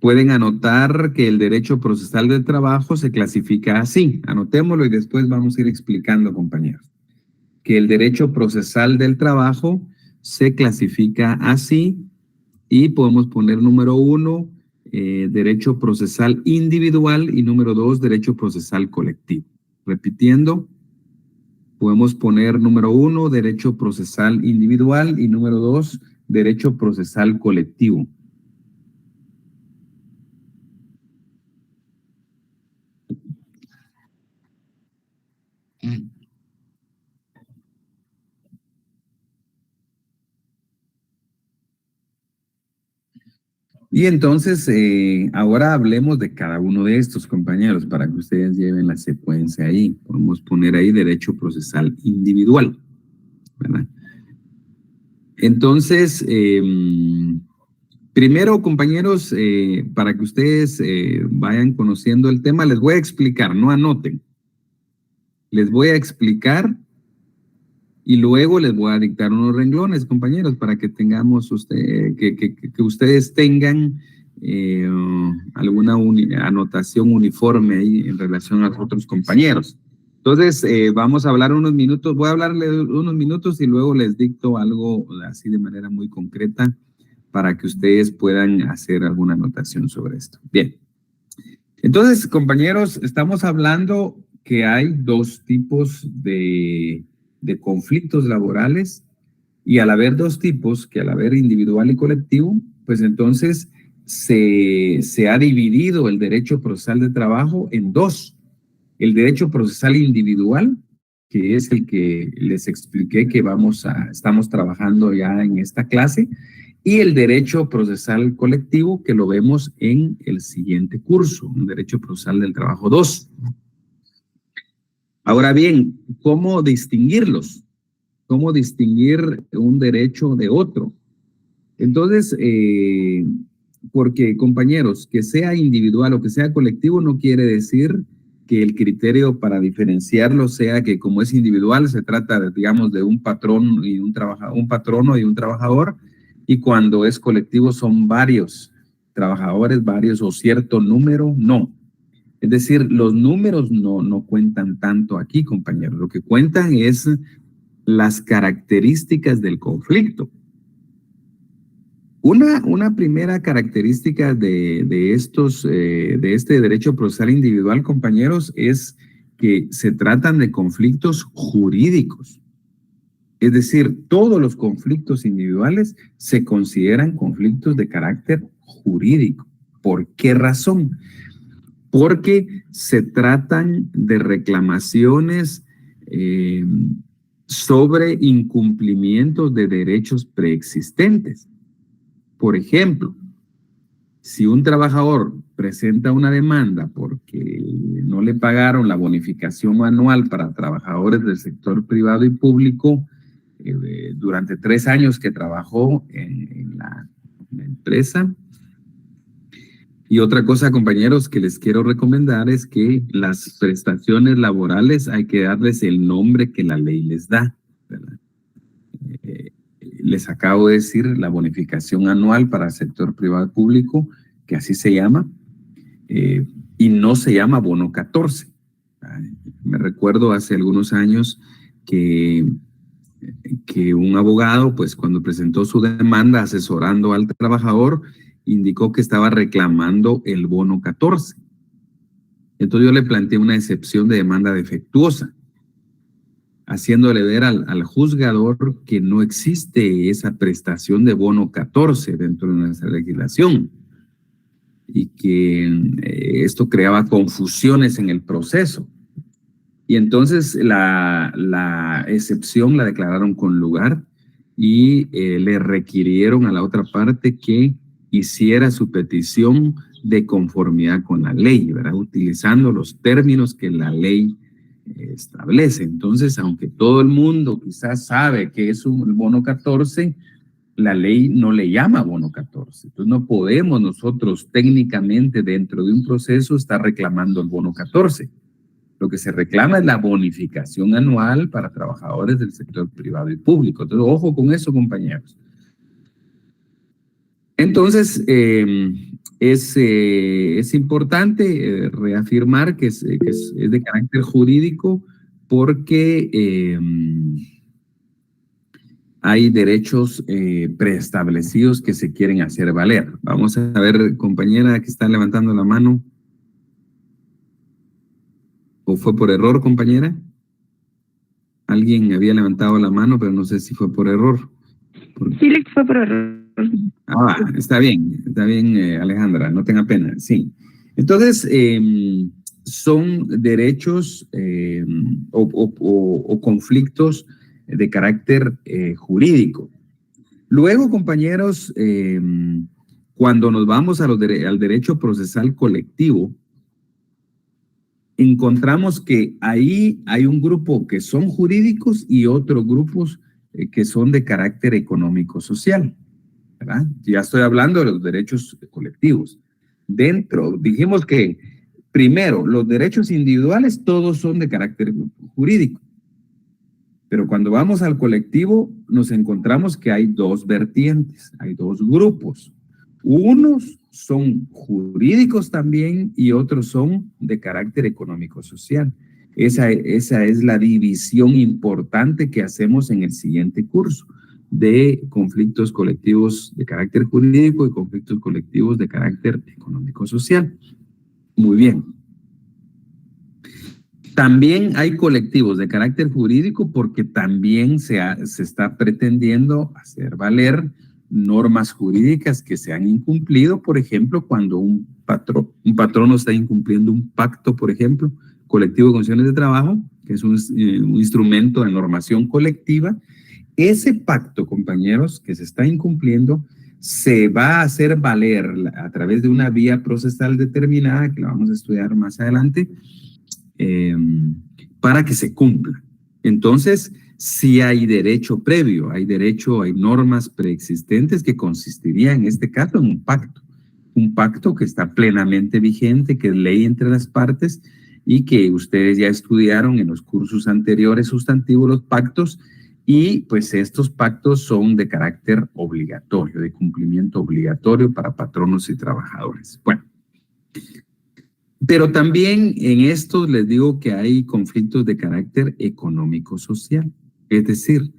[SPEAKER 1] pueden anotar que el derecho procesal del trabajo se clasifica así. Anotémoslo y después vamos a ir explicando, compañeros. Que el derecho procesal del trabajo se clasifica así y podemos poner número 1, derecho procesal individual y número 2, derecho procesal colectivo. Repitiendo, podemos poner número 1, derecho procesal individual y número 2, derecho procesal colectivo. Y entonces, ahora hablemos de cada uno de estos, compañeros, para que ustedes lleven la secuencia ahí. Podemos poner ahí derecho procesal individual, ¿verdad? Entonces, primero, compañeros, para que ustedes vayan conociendo el tema, les voy a explicar, no anoten. Les voy a explicar y luego les voy a dictar unos renglones, compañeros, para que tengamos que ustedes tengan alguna anotación uniforme ahí en relación a los otros compañeros. Entonces, vamos a hablar unos minutos, voy a hablarles unos minutos y luego les dicto algo así de manera muy concreta para que ustedes puedan hacer alguna anotación sobre esto. Bien. Entonces, compañeros, estamos hablando que hay dos tipos de conflictos laborales y al haber dos tipos, que al haber individual y colectivo, pues entonces se ha dividido el derecho procesal de trabajo en dos. El derecho procesal individual, que es el que les expliqué que estamos trabajando ya en esta clase, y el derecho procesal colectivo, que lo vemos en el siguiente curso, un derecho procesal del trabajo 2. Ahora bien, ¿cómo distinguirlos? ¿Cómo distinguir un derecho de otro? Entonces, porque, compañeros, que sea individual o que sea colectivo no quiere decir que el criterio para diferenciarlo sea que como es individual se trata, digamos, de un patrón y un patrono y un trabajador, y cuando es colectivo son varios trabajadores, varios o cierto número, no. Es decir, los números no cuentan tanto aquí, compañeros. Lo que cuentan es las características del conflicto. Una primera característica de este derecho procesal individual, compañeros, es que se tratan de conflictos jurídicos. Es decir, todos los conflictos individuales se consideran conflictos de carácter jurídico. ¿Por qué razón? Porque se tratan de reclamaciones sobre incumplimientos de derechos preexistentes. Por ejemplo, si un trabajador presenta una demanda porque no le pagaron la bonificación anual para trabajadores del sector privado y público durante 3 años que trabajó en la empresa. Y otra cosa, compañeros, que les quiero recomendar es que las prestaciones laborales hay que darles el nombre que la ley les da, ¿verdad? Les acabo de decir la bonificación anual para el sector privado y público, que así se llama, y no se llama bono 14. Me recuerdo hace algunos años que un abogado, pues cuando presentó su demanda asesorando al trabajador, indicó que estaba reclamando el bono 14. Entonces yo le planteé una excepción de demanda defectuosa, haciéndole ver al juzgador que no existe esa prestación de bono 14 dentro de nuestra legislación y que esto creaba confusiones en el proceso. Y entonces la excepción la declararon con lugar y le requirieron a la otra parte que hiciera su petición de conformidad con la ley, ¿verdad? Utilizando los términos que la ley establece. Entonces, aunque todo el mundo quizás sabe que es un bono 14, la ley no le llama bono 14. Entonces no podemos nosotros técnicamente dentro de un proceso estar reclamando el bono 14. Lo que se reclama es la bonificación anual para trabajadores del sector privado y público. Entonces, ojo con eso, compañeros. Entonces, es importante reafirmar que es de carácter jurídico porque hay derechos preestablecidos que se quieren hacer valer. Vamos a ver, compañera que está levantando la mano. ¿O fue por error, compañera? Alguien había levantado la mano, pero no sé si fue por error.
[SPEAKER 2] Sí, fue por error.
[SPEAKER 1] Está bien, Alejandra, no tenga pena, sí. Entonces, son derechos o conflictos de carácter jurídico. Luego, compañeros, cuando nos vamos al derecho procesal colectivo, encontramos que ahí hay un grupo que son jurídicos y otros grupos que son de carácter económico-social, ¿verdad? Ya estoy hablando de los derechos colectivos. Dijimos que primero, los derechos individuales todos son de carácter jurídico. Pero cuando vamos al colectivo, nos encontramos que hay dos vertientes, hay dos grupos. Unos son jurídicos también y otros son de carácter económico-social. Esa es la división importante que hacemos en el siguiente curso de conflictos colectivos de carácter jurídico y conflictos colectivos de carácter económico-social. Muy bien. También hay colectivos de carácter jurídico porque también se está pretendiendo hacer valer normas jurídicas que se han incumplido, por ejemplo, cuando un patrono está incumpliendo un pacto, por ejemplo, colectivo de condiciones de trabajo, que es un instrumento de normación colectiva. Ese pacto, compañeros, que se está incumpliendo, se va a hacer valer a través de una vía procesal determinada, que la vamos a estudiar más adelante, para que se cumpla. Entonces, sí hay derecho previo, hay normas preexistentes que consistirían en este caso en un pacto que está plenamente vigente, que es ley entre las partes y que ustedes ya estudiaron en los cursos anteriores sustantivos, los pactos, y pues estos pactos son de carácter obligatorio, de cumplimiento obligatorio para patronos y trabajadores. Bueno, pero también en estos les digo que hay conflictos de carácter económico-social. Es decir,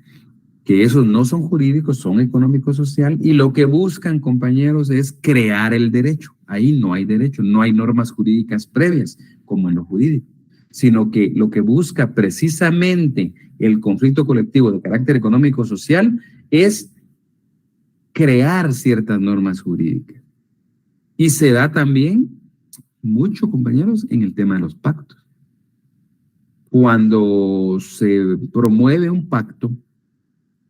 [SPEAKER 1] que esos no son jurídicos, son económico-social, y lo que buscan, compañeros, es crear el derecho. Ahí no hay derecho, no hay normas jurídicas previas, como en lo jurídico, sino que lo que busca precisamente el conflicto colectivo de carácter económico-social es crear ciertas normas jurídicas. Y se da también mucho, compañeros, en el tema de los pactos. Cuando se promueve un pacto,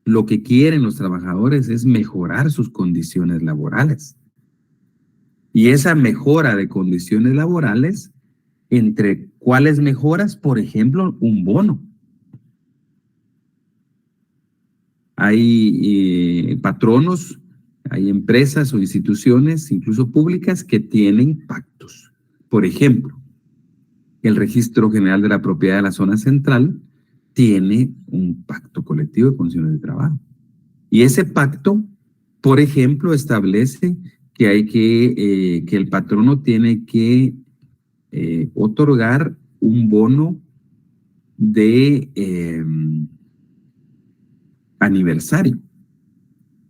[SPEAKER 1] lo que quieren los trabajadores es mejorar sus condiciones laborales. Y esa mejora de condiciones laborales, ¿entre cuáles mejoras? Por ejemplo, un bono. Hay patronos, hay empresas o instituciones, incluso públicas, que tienen pactos. Por ejemplo, el Registro General de la Propiedad de la Zona Central tiene un pacto colectivo de condiciones de trabajo. Y ese pacto, por ejemplo, establece que que el patrono tiene que otorgar un bono de aniversario.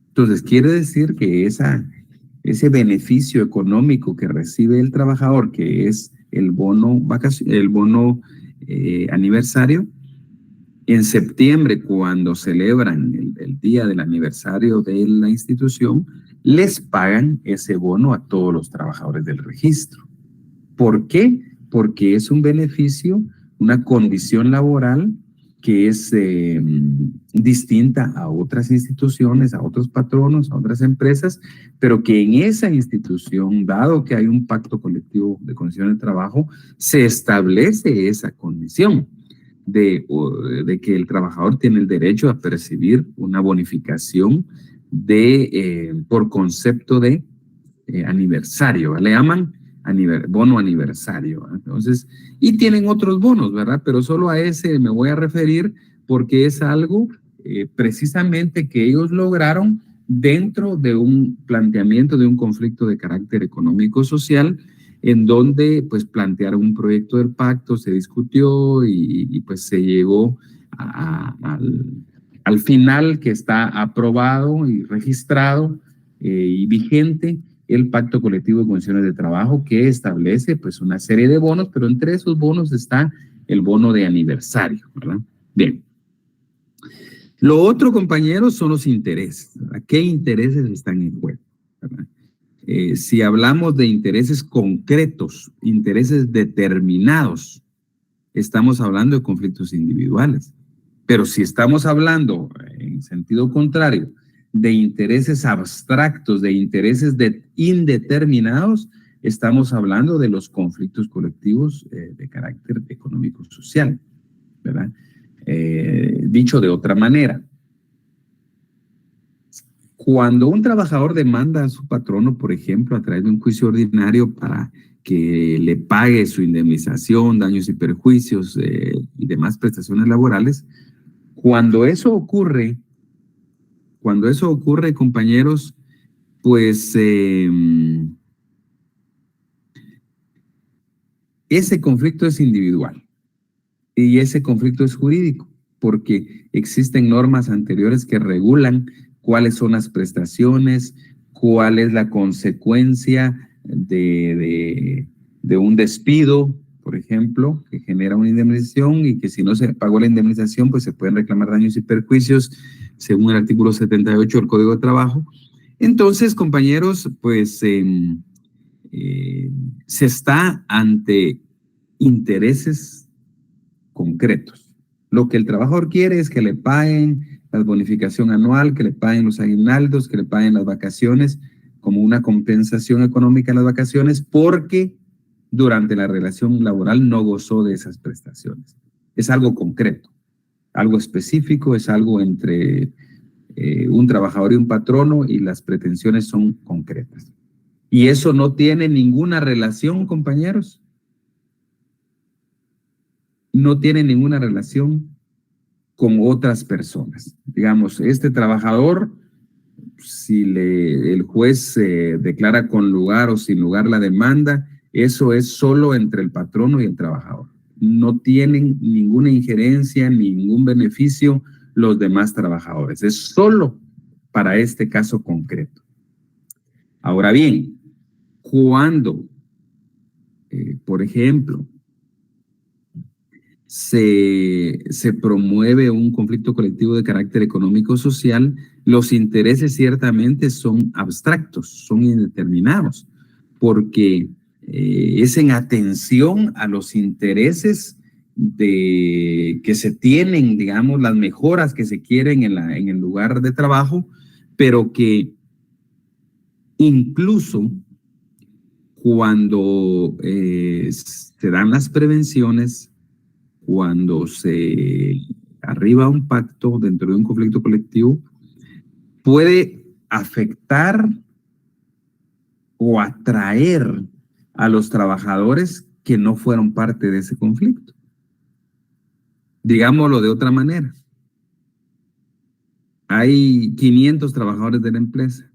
[SPEAKER 1] Entonces, quiere decir que ese beneficio económico que recibe el trabajador, que es el bono aniversario, en septiembre, cuando celebran el día del aniversario de la institución, les pagan ese bono a todos los trabajadores del registro. ¿Por qué? Porque es un beneficio, una condición laboral que es distinta a otras instituciones, a otros patronos, a otras empresas, pero que en esa institución, dado que hay un pacto colectivo de condiciones de trabajo, se establece esa condición de que el trabajador tiene el derecho a percibir una bonificación por concepto de aniversario, le llaman bono aniversario. Entonces, y tienen otros bonos, ¿verdad? Pero solo a ese me voy a referir porque es algo precisamente que ellos lograron dentro de un planteamiento de un conflicto de carácter económico-social, en donde pues plantearon un proyecto del pacto, se discutió y pues se llegó al final, que está aprobado y registrado y vigente el Pacto Colectivo de Condiciones de Trabajo, que establece pues una serie de bonos, pero entre esos bonos está el bono de aniversario, ¿verdad? Bien. Lo otro, compañeros, son los intereses, ¿verdad? ¿Qué intereses están en juego? ¿Verdad? Si hablamos de intereses concretos, intereses determinados, estamos hablando de conflictos individuales. Pero si estamos hablando, en sentido contrario, de intereses abstractos, de intereses indeterminados, estamos hablando de los conflictos colectivos de carácter económico-social, ¿verdad? Dicho de otra manera, cuando un trabajador demanda a su patrono, por ejemplo, a través de un juicio ordinario para que le pague su indemnización, daños y perjuicios y demás prestaciones laborales, cuando eso ocurre, compañeros, pues ese conflicto es individual y ese conflicto es jurídico, porque existen normas anteriores que regulan cuáles son las prestaciones, cuál es la consecuencia de un despido, por ejemplo, que genera una indemnización y que si no se pagó la indemnización, pues se pueden reclamar daños y perjuicios según el artículo 78 del Código de Trabajo. Entonces, compañeros, pues se está ante intereses concretos. Lo que el trabajador quiere es que le paguen la bonificación anual, que le paguen los aguinaldos, que le paguen las vacaciones como una compensación económica en las vacaciones, porque durante la relación laboral no gozó de esas prestaciones. Es algo concreto, algo específico, es algo entre un trabajador y un patrono y las pretensiones son concretas. Y eso no tiene ninguna relación, compañeros. No tiene ninguna relación con otras personas. Digamos, este trabajador, si el juez declara con lugar o sin lugar la demanda, eso es solo entre el patrono y el trabajador. No tienen ninguna injerencia, ningún beneficio los demás trabajadores. Es solo para este caso concreto. Ahora bien, cuando, por ejemplo, se promueve un conflicto colectivo de carácter económico-social, los intereses ciertamente son abstractos, son indeterminados, porque es en atención a los intereses que se tienen, digamos, las mejoras que se quieren en el lugar de trabajo, pero que incluso cuando se dan las prevenciones, cuando se arriba un pacto dentro de un conflicto colectivo, puede afectar o atraer a los trabajadores que no fueron parte de ese conflicto. Digámoslo de otra manera. Hay 500 trabajadores de la empresa.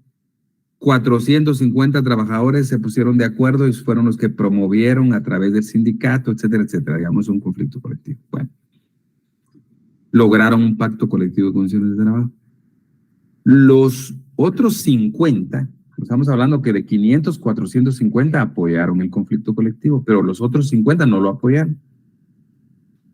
[SPEAKER 1] 450 trabajadores se pusieron de acuerdo y fueron los que promovieron a través del sindicato, etcétera, etcétera. Digamos, un conflicto colectivo. Bueno, lograron un pacto colectivo de condiciones de trabajo. Los otros 50, estamos hablando que de 500, 450 apoyaron el conflicto colectivo, pero los otros 50 no lo apoyaron.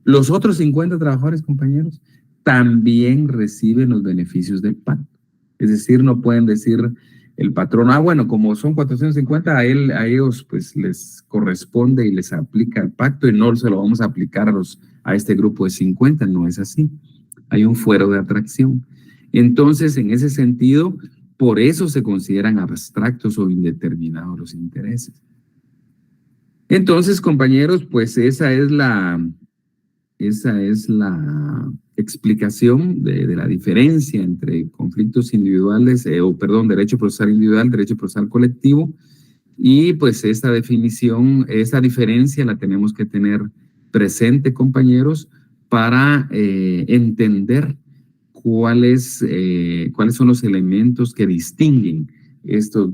[SPEAKER 1] Los otros 50 trabajadores, compañeros, también reciben los beneficios del pacto. Es decir, no pueden decir el patrón, bueno, como son 450, a ellos pues les corresponde y les aplica el pacto y no se lo vamos a aplicar a este grupo de 50. No es así. Hay un fuero de atracción. Entonces, en ese sentido, por eso se consideran abstractos o indeterminados los intereses. Entonces, compañeros, pues esa es Esa es la explicación de la diferencia entre conflictos individuales, derecho procesal individual, derecho procesal colectivo, y pues esta definición, esa diferencia la tenemos que tener presente, compañeros, para entender cuáles son los elementos que distinguen estos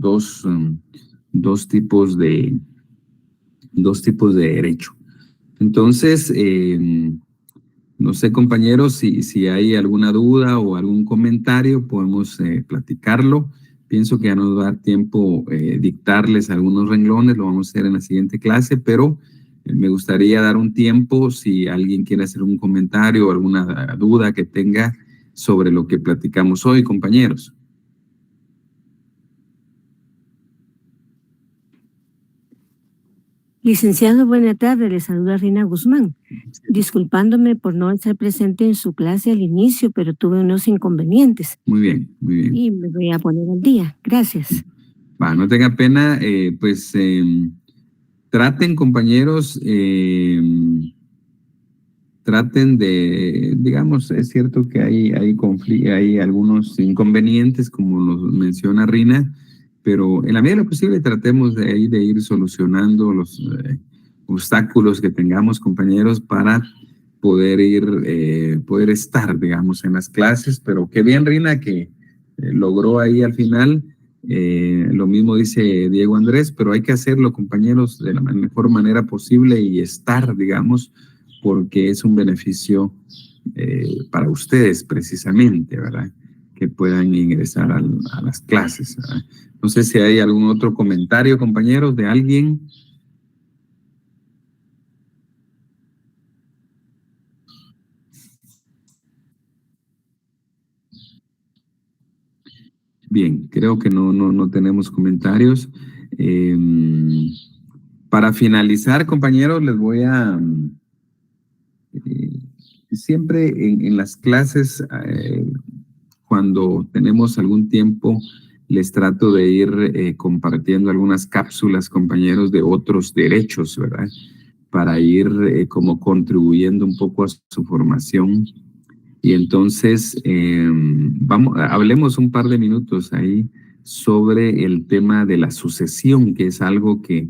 [SPEAKER 1] dos tipos de derecho. Entonces, no sé, compañeros, si hay alguna duda o algún comentario, podemos platicarlo. Pienso que ya nos va a dar tiempo dictarles algunos renglones, lo vamos a hacer en la siguiente clase, pero me gustaría dar un tiempo si alguien quiere hacer un comentario o alguna duda que tenga sobre lo que platicamos hoy, compañeros.
[SPEAKER 15] Licenciado, buena tarde. Le saluda Rina Guzmán. Disculpándome por no estar presente en su clase al inicio, pero tuve unos inconvenientes.
[SPEAKER 1] Muy bien, muy bien.
[SPEAKER 15] Y me voy a poner al día. Gracias.
[SPEAKER 1] No tenga pena, traten, compañeros, traten de, digamos, es cierto que hay algunos inconvenientes, como nos menciona Rina, pero en la medida de lo posible tratemos de ir solucionando los obstáculos que tengamos, compañeros, para poder estar, digamos, en las clases. Pero qué bien, Rina, que logró ahí al final. Lo mismo dice Diego Andrés, pero hay que hacerlo, compañeros, de la mejor manera posible y estar, digamos, porque es un beneficio para ustedes precisamente, ¿verdad? Que puedan ingresar a las clases, ¿verdad? No sé si hay algún otro comentario, compañeros, de alguien. Bien, creo que no tenemos comentarios. Para finalizar, compañeros, les voy a... siempre en las clases, cuando tenemos algún tiempo, les trato de ir compartiendo algunas cápsulas, compañeros, de otros derechos, ¿verdad? Para ir como contribuyendo un poco a su formación. Y entonces, hablemos un par de minutos ahí sobre el tema de la sucesión, que es algo que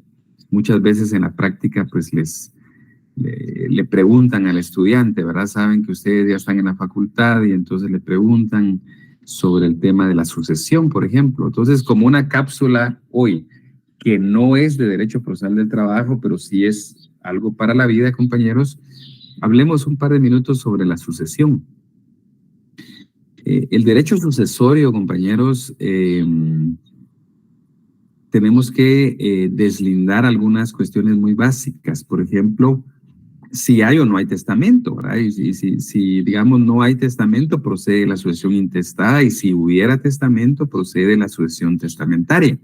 [SPEAKER 1] muchas veces en la práctica pues le preguntan al estudiante, ¿verdad? Saben que ustedes ya están en la facultad y entonces le preguntan sobre el tema de la sucesión, por ejemplo. Entonces, como una cápsula hoy, que no es de derecho procesal del trabajo, pero sí es algo para la vida, compañeros, hablemos un par de minutos sobre la sucesión. El derecho sucesorio, compañeros, tenemos que deslindar algunas cuestiones muy básicas. Por ejemplo, si hay o no hay testamento, ¿verdad? Y si digamos, no hay testamento, procede la sucesión intestada, y si hubiera testamento, procede la sucesión testamentaria,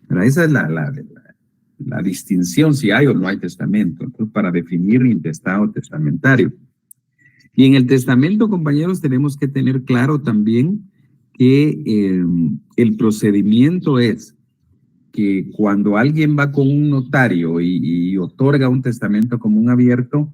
[SPEAKER 1] ¿verdad? Esa es la distinción, si hay o no hay testamento. Entonces, para definir intestado o testamentario. Y en el testamento, compañeros, tenemos que tener claro también que el procedimiento es que cuando alguien va con un notario y otorga un testamento común abierto,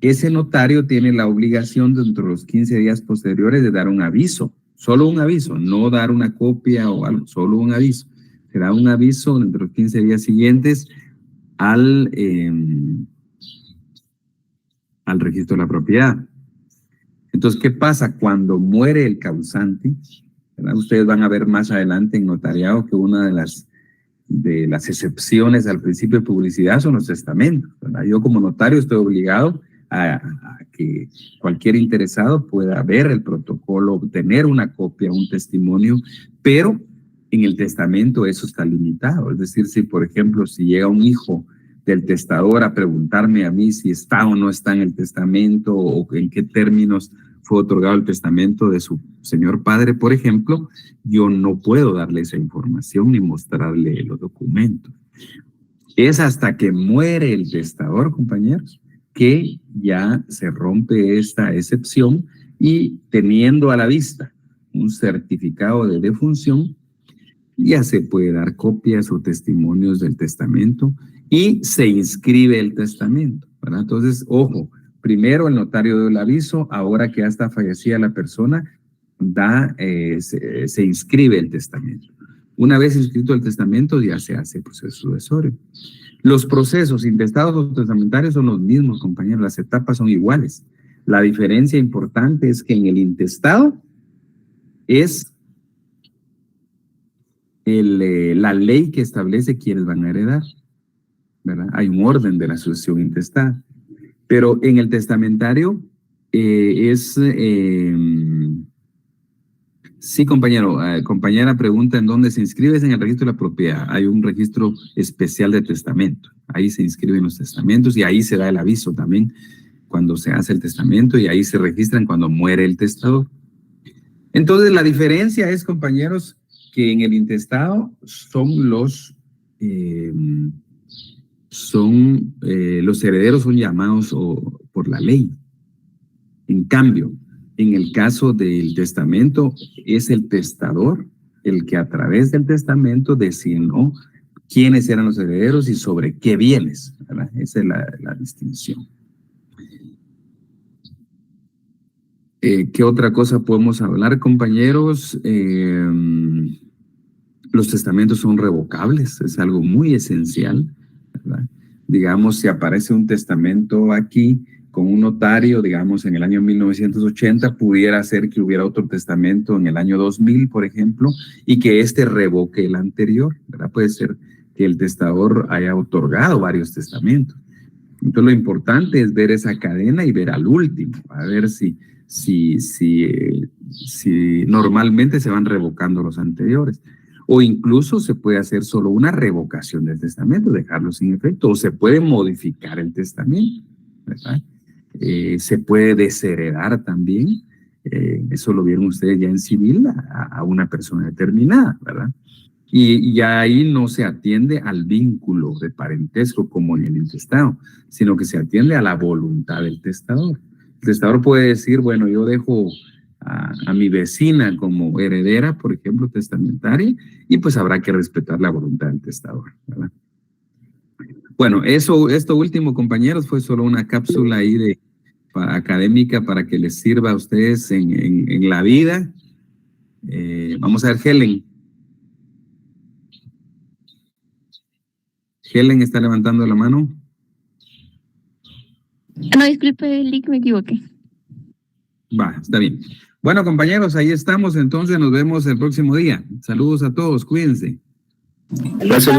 [SPEAKER 1] ese notario tiene la obligación dentro de los 15 días posteriores de dar un aviso, solo un aviso, no dar una copia o algo, solo un aviso. Se da un aviso dentro de los 15 días siguientes al registro de la propiedad. Entonces, ¿qué pasa cuando muere el causante? ¿Verdad? Ustedes van a ver más adelante en notariado que una de las excepciones al principio de publicidad son los testamentos, ¿verdad? Yo como notario estoy obligado a que cualquier interesado pueda ver el protocolo, obtener una copia, un testimonio, pero en el testamento eso está limitado. Es decir, si por ejemplo, si llega un hijo del testador a preguntarme a mí si está o no está en el testamento o en qué términos fue otorgado el testamento de su señor padre, por ejemplo, yo no puedo darle esa información ni mostrarle los documentos. Es hasta que muere el testador, compañeros, que ya se rompe esta excepción y teniendo a la vista un certificado de defunción, ya se puede dar copias o testimonios del testamento y se inscribe el testamento. ¿verdad? Entonces, ojo, primero el notario dio el aviso, ahora que ya está fallecida la persona, se inscribe el testamento. Una vez inscrito el testamento, ya se hace el proceso sucesorio. Los procesos intestados o testamentarios son los mismos, compañeros, las etapas son iguales. La diferencia importante es que en el intestado es la ley que establece quiénes van a heredar, ¿verdad? Hay un orden de la sucesión intestada. Pero en el testamentario sí, compañero, compañera pregunta en dónde se inscribe. Es en el registro de la propiedad. Hay un registro especial de testamento. Ahí se inscriben los testamentos y ahí se da el aviso también cuando se hace el testamento y ahí se registran cuando muere el testador. Entonces, la diferencia es, compañeros, que en el intestado los herederos son llamados por la ley. En cambio, en el caso del testamento, es el testador el que a través del testamento designó quiénes eran los herederos y sobre qué bienes, ¿verdad? Esa es la distinción. ¿Qué otra cosa podemos hablar, compañeros? Los testamentos son revocables, es algo muy esencial, ¿verdad? Digamos, si aparece un testamento aquí con un notario, digamos, en el año 1980, pudiera ser que hubiera otro testamento en el año 2000, por ejemplo, y que este revoque el anterior, ¿verdad? Puede ser que el testador haya otorgado varios testamentos. Entonces, lo importante es ver esa cadena y ver al último, a ver si normalmente se van revocando los anteriores. O incluso se puede hacer solo una revocación del testamento, dejarlo sin efecto, o se puede modificar el testamento, ¿verdad? Se puede desheredar también, eso lo vieron ustedes ya en civil, a una persona determinada, ¿verdad? Y ya ahí no se atiende al vínculo de parentesco como en el intestado, sino que se atiende a la voluntad del testador. El testador puede decir, bueno, yo dejo a mi vecina como heredera, por ejemplo, testamentaria, y pues habrá que respetar la voluntad del testador, ¿verdad? Bueno, esto último, compañeros, fue solo una cápsula ahí académica para que les sirva a ustedes en la vida. Vamos a ver, Helen. Helen está levantando la mano.
[SPEAKER 2] No, disculpe, Lick, me equivoqué.
[SPEAKER 1] Va, está bien. Bueno, compañeros, ahí estamos. Entonces nos vemos el próximo día. Saludos a todos, cuídense.
[SPEAKER 9] Gracias.